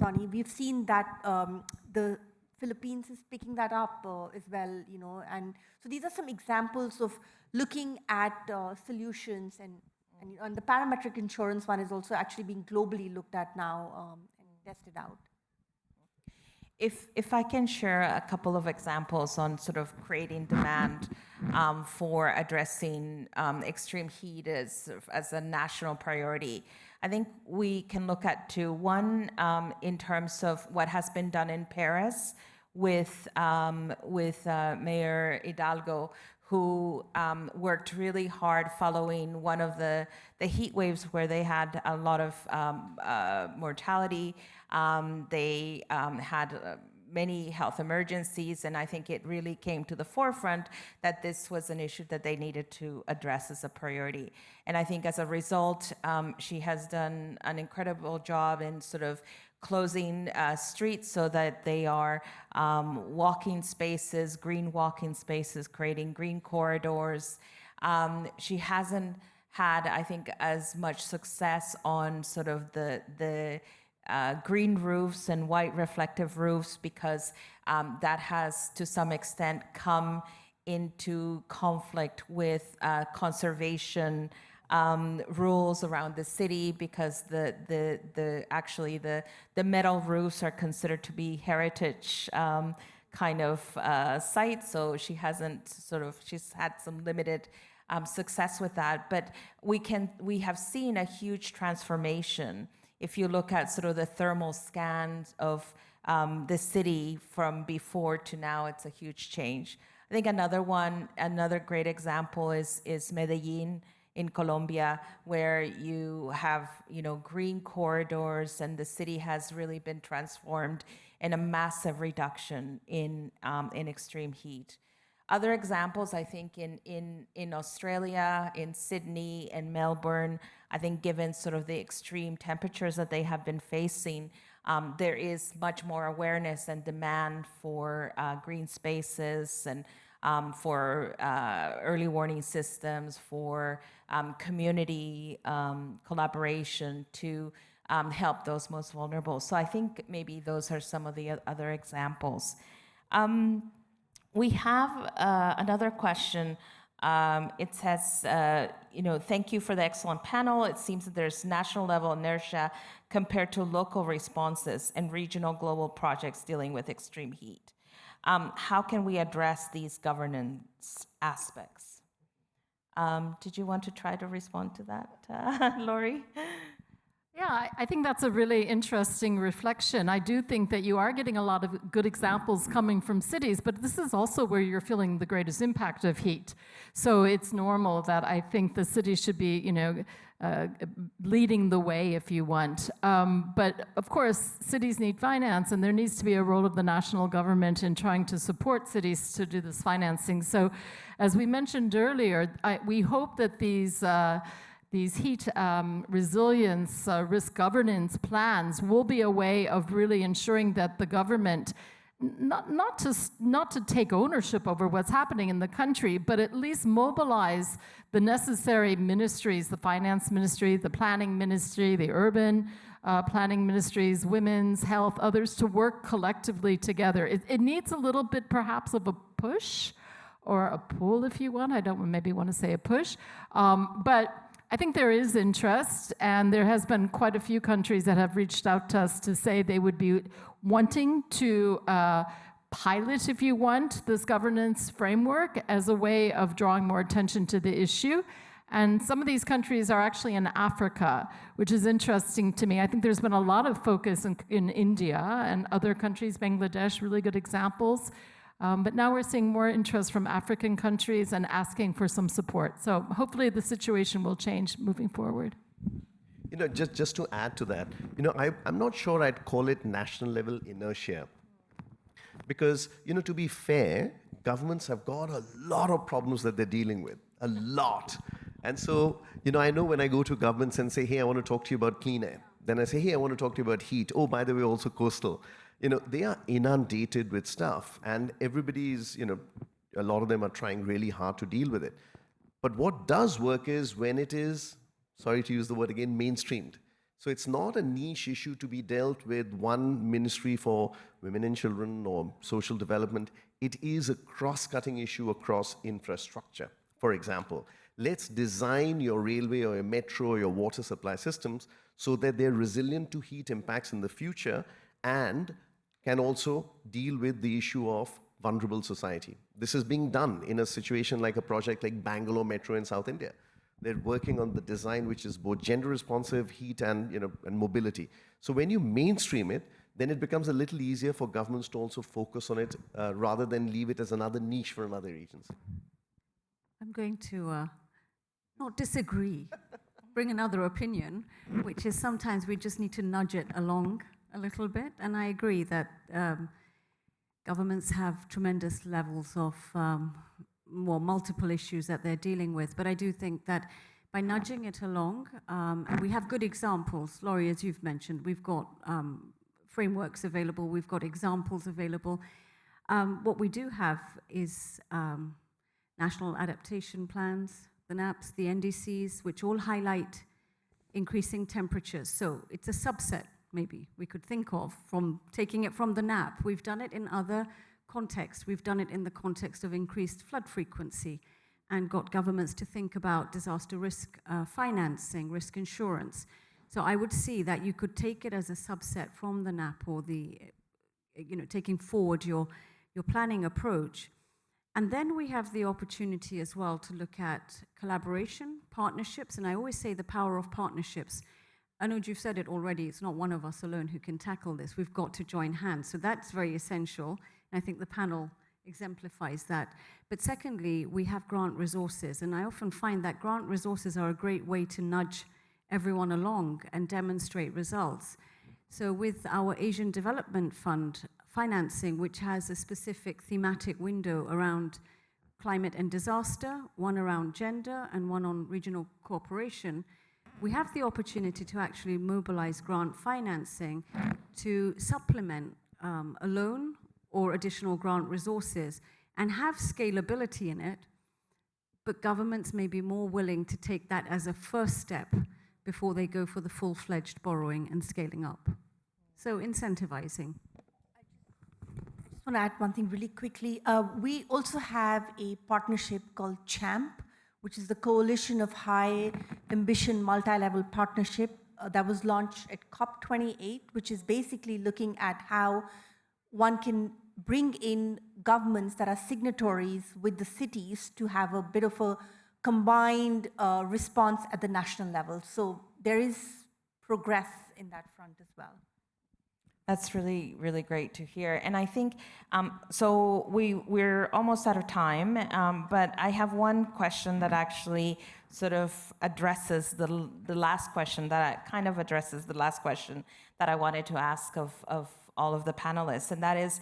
Zoni, we've seen that the Philippines is picking that up as well, and so these are some examples of looking at solutions, and the parametric insurance one is also actually being globally looked at now and tested out. If I can share a couple of examples on sort of creating demand for addressing extreme heat as a national priority, I think we can look at two. One, in terms of what has been done in Paris with Mayor Hidalgo, who worked really hard following one of the heat waves where they had a lot of mortality. They had many health emergencies, and I think it really came to the forefront that this was an issue that they needed to address as a priority. And I think as a result, she has done an incredible job in sort of closing streets so that they are walking spaces, green walking spaces, creating green corridors. She hasn't had, I think, as much success on sort of the green roofs and white reflective roofs because that has to some extent come into conflict with conservation rules around the city because actually the metal roofs are considered to be heritage kind of sites. So she's had some limited success with that. But we have seen a huge transformation. If you look at sort of the thermal scans of the city from before to now, it's a huge change. I think another great example is Medellin in Colombia, where you have green corridors, and the city has really been transformed in a massive reduction in extreme heat. Other examples, I think, in Australia, in Sydney and Melbourne, I think given sort of the extreme temperatures that they have been facing, there is much more awareness and demand for green spaces and for early warning systems, for community collaboration to help those most vulnerable. So I think maybe those are some of the other examples. We have another question. It says, thank you for the excellent panel. It seems that there's national level inertia compared to local responses and regional global projects dealing with extreme heat. How can we address these governance aspects? Did you want to try to respond to that, Lori? Yeah, I think that's a really interesting reflection. I do think that you are getting a lot of good examples coming from cities, but this is also where you're feeling the greatest impact of heat. So it's normal that I think the city should be, leading the way, if you want. But of course, cities need finance, and there needs to be a role of the national government in trying to support cities to do this financing. So as we mentioned earlier, we hope that these heat resilience risk governance plans will be a way of really ensuring that the government not to take ownership over what's happening in the country, but at least mobilize the necessary ministries, the finance ministry, the planning ministry, the urban planning ministries, women's health, others, to work collectively together. It needs a little bit perhaps of a push or a pull, if you want. I don't maybe want to say a push, but I think there is interest, and there has been quite a few countries that have reached out to us to say they would be wanting to pilot, if you want, this governance framework as a way of drawing more attention to the issue. And some of these countries are actually in Africa, which is interesting to me. I think there's been a lot of focus in India and other countries, Bangladesh, really good examples. But now we're seeing more interest from African countries and asking for some support. So hopefully the situation will change moving forward. You know, just to add to that, you know, I'm not sure I'd call it national level inertia. Because, you know, to be fair, governments have got a lot of problems that they're dealing with, a lot. And so, you know, I know when I go to governments and say, hey, I want to talk to you about clean air. Then I say, hey, I want to talk to you about heat. Oh, by the way, also coastal. You know, they are inundated with stuff. And everybody's, you know, a lot of them are trying really hard to deal with it. But what does work is when it is, sorry to use the word again, mainstreamed. So it's not a niche issue to be dealt with one ministry for women and children or social development. It is a cross-cutting issue across infrastructure. For example, let's design your railway or your metro or your water supply systems so that they're resilient to heat impacts in the future and can also deal with the issue of vulnerable society. This is being done in a situation like a project like Bangalore Metro in South India. They're working on the design which is both gender responsive, heat and, you know, and mobility. So when you mainstream it, then it becomes a little easier for governments to also focus on it rather than leave it as another niche for another agency. I'm going to not disagree, bring another opinion, which is sometimes we just need to nudge it along a little bit. And I agree that governments have tremendous levels of multiple issues that they're dealing with. But I do think that by nudging it along, and we have good examples, Laurie, as you've mentioned, we've got frameworks available, we've got examples available. What we do have is national adaptation plans, the NAPs, the NDCs, which all highlight increasing temperatures. So it's a subset, maybe, we could think of from taking it from the NAP. We've done it in other contexts. We've done it in the context of increased flood frequency and got governments to think about disaster risk financing, risk insurance. So I would see that you could take it as a subset from the NAP or the, you know, taking forward your planning approach. And then we have the opportunity as well to look at collaboration, partnerships, and I always say the power of partnerships. Anuj, you've said it already, it's not one of us alone who can tackle this. We've got to join hands. So that's very essential. And I think the panel exemplifies that. But secondly, we have grant resources. And I often find that grant resources are a great way to nudge everyone along and demonstrate results. So with our Asian Development Fund financing, which has a specific thematic window around climate and disaster, one around gender and one on regional cooperation, we have the opportunity to actually mobilize grant financing to supplement a loan or additional grant resources and have scalability in it, but governments may be more willing to take that as a first step before they go for the full-fledged borrowing and scaling up. So incentivizing. I just want to add one thing really quickly. We also have a partnership called CHAMP, which is the Coalition of High Ambition Multi-Level Partnership that was launched at COP28, which is basically looking at how one can bring in governments that are signatories with the cities to have a bit of a combined response at the national level. So there is progress in that front as well. That's really, really great to hear. And I think, so we're almost out of time, but I have one question that actually sort of addresses the last question, that kind of addresses the last question that I wanted to ask of all of the panelists. And that is,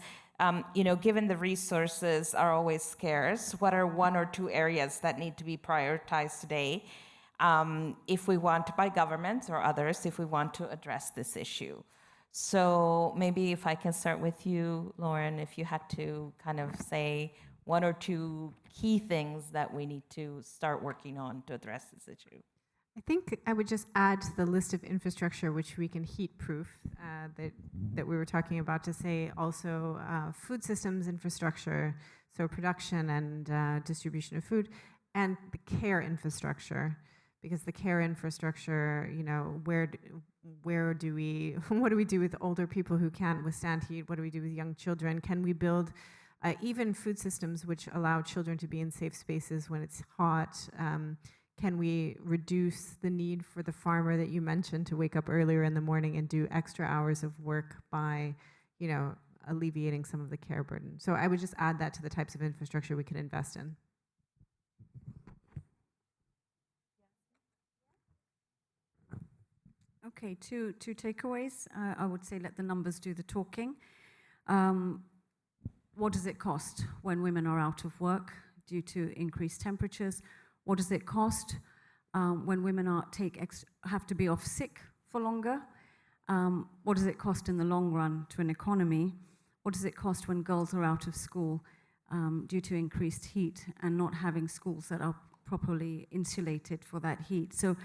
you know, given the resources are always scarce, what are one or two areas that need to be prioritized today if we want, by governments or others, if we want to address this issue? So maybe if I can start with you, Lauren, if you had to kind of say one or two key things that we need to start working on to address this issue. I think I would just add to the list of infrastructure which we can heat-proof that we were talking about, to say also food systems infrastructure, so production and distribution of food, and the care infrastructure. because the care infrastructure, you know, where do we, what do we do with older people who can't withstand heat? What do we do with young children? Can we build even food systems which allow children to be in safe spaces when it's hot? Can we reduce the need for the farmer that you mentioned to wake up earlier in the morning and do extra hours of work by, you know, alleviating some of the care burden? So I would just add that to the types of infrastructure we can invest in. Okay, two takeaways. I would say let the numbers do the talking. What does it cost when women are out of work due to increased temperatures? What does it cost when women have to be off sick for longer? What does it cost in the long run to an economy? What does it cost when girls are out of school due to increased heat and not having schools that are properly insulated for that heat? So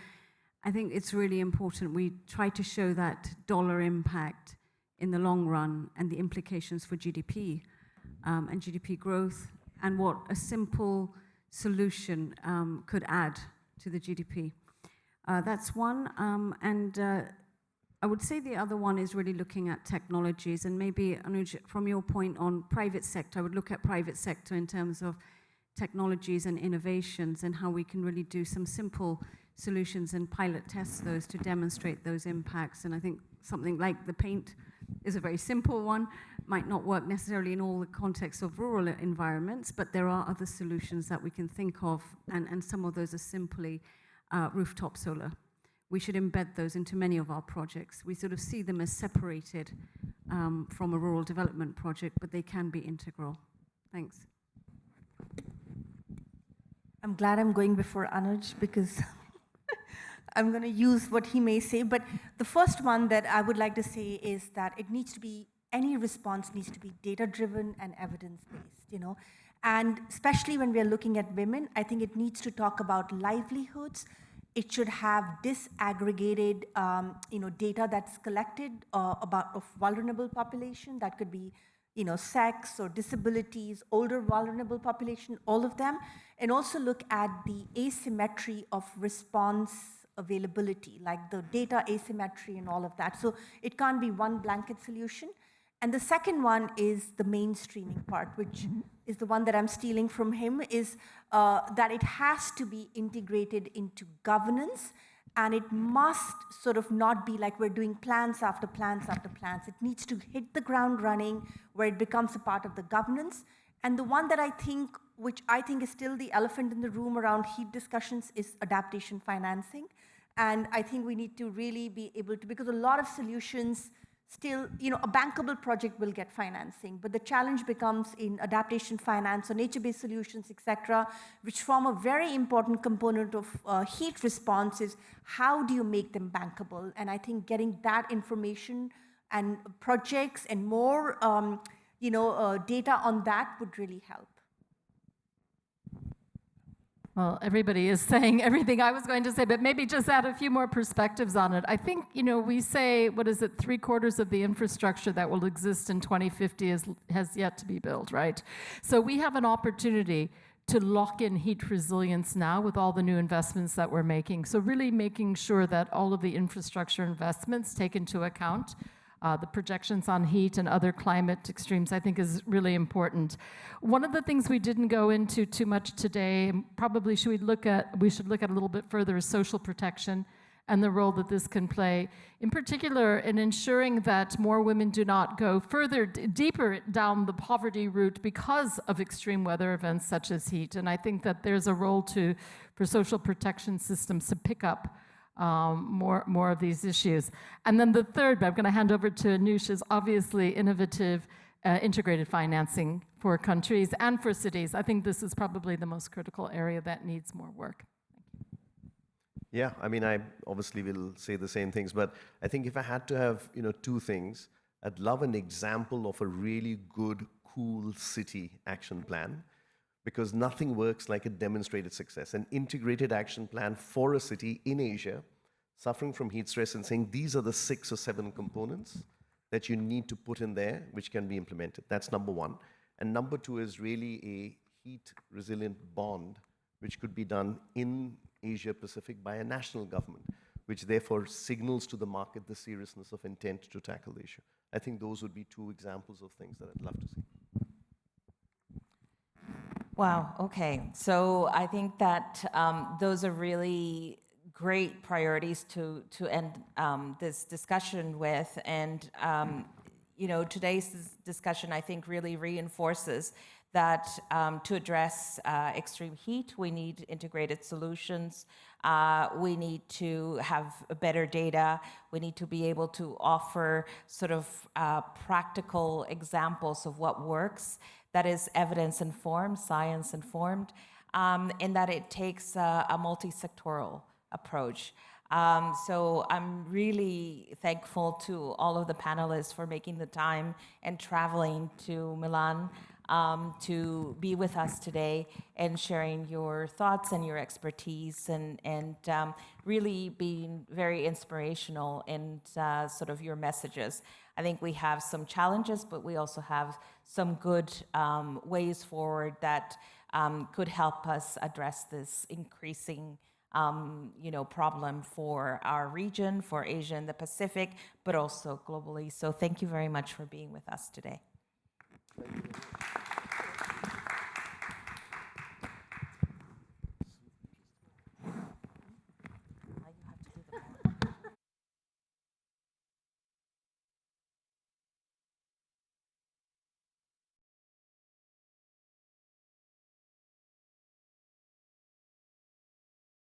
I think it's really important we try to show that dollar impact in the long run and the implications for GDP and GDP growth, and what a simple solution could add to the GDP. That's one. I would say the other one is really looking at technologies, and maybe, Anuj, from your point on private sector, I would look at private sector in terms of technologies and innovations and how we can really do some simple solutions and pilot test those to demonstrate those impacts. And I think something like the paint is a very simple one, might not work necessarily in all the contexts of rural environments, but there are other solutions that we can think of, and some of those are simply rooftop solar. We should embed those into many of our projects. We sort of see them as separated from a rural development project, but they can be integral. Thanks. I'm glad I'm going before Anuj because I'm going to use what he may say. But the first one that I would like to say is that it needs to be, any response needs to be data-driven and evidence-based, you know. And especially when we're looking at women, I think it needs to talk about livelihoods. It should have disaggregated, you know, data that's collected of vulnerable population. That could be, you know, sex or disabilities, older vulnerable population, all of them. And also look at the asymmetry of response availability, like the data asymmetry and all of that. So it can't be one blanket solution. And the second one is the mainstreaming part, which is the one that I'm stealing from him, is that it has to be integrated into governance, and it must sort of not be like we're doing plans after plans after plans. It needs to hit the ground running where it becomes a part of the governance. And the one that I think, which I think is still the elephant in the room around heat discussions, is adaptation financing. And I think we need to really be able to, because a lot of solutions still, you know, a bankable project will get financing, but the challenge becomes in adaptation finance or nature-based solutions, et cetera, which form a very important component of heat response, is how do you make them bankable? And I think getting that information and projects and more, you know, data on that would really help. Well, everybody is saying everything I was going to say, but maybe just add a few more perspectives on it. I think, you know, we say, what is it, 3/4 of the infrastructure that will exist in 2050 has yet to be built, right? So we have an opportunity to lock in heat resilience now with all the new investments that we're making. So really making sure that all of the infrastructure investments take into account the projections on heat and other climate extremes, I think, is really important. One of the things we didn't go into too much today, and probably we should look at a little bit further, is social protection and the role that this can play, in particular in ensuring that more women do not go further, deeper down the poverty route because of extreme weather events such as heat. And I think that there's a role for social protection systems to pick up more of these issues. And then the third, but I'm going to hand over to Anush, is obviously innovative integrated financing for countries and for cities. I think this is probably the most critical area that needs more work. Yeah, I mean, I obviously will say the same things, but I think if I had to have, you know, two things, I'd love an example of a really good, cool city action plan, because nothing works like a demonstrated success. An integrated action plan for a city in Asia suffering from heat stress and saying these are the 6 or 7 components that you need to put in there which can be implemented. That's number one. And number two is really a heat resilient bond which could be done in Asia Pacific by a national government, which therefore signals to the market the seriousness of intent to tackle the issue. I think those would be two examples of things that I'd love to see. Wow, okay. So I think that those are really great priorities to end this discussion with. And, you know, today's discussion, I think, really reinforces that to address extreme heat, we need integrated solutions. We need to have better data. We need to be able to offer sort of practical examples of what works that is evidence-informed, science-informed, and that it takes a multi-sectoral approach. So I'm really thankful to all of the panelists for making the time and traveling to Milan to be with us today and sharing your thoughts and your expertise and really being very inspirational in sort of your messages. I think we have some challenges, but we also have some good ways forward that could help us address this increasing you know, problem for our region, for Asia and the Pacific, but also globally. So thank you very much for being with us today. Thank you.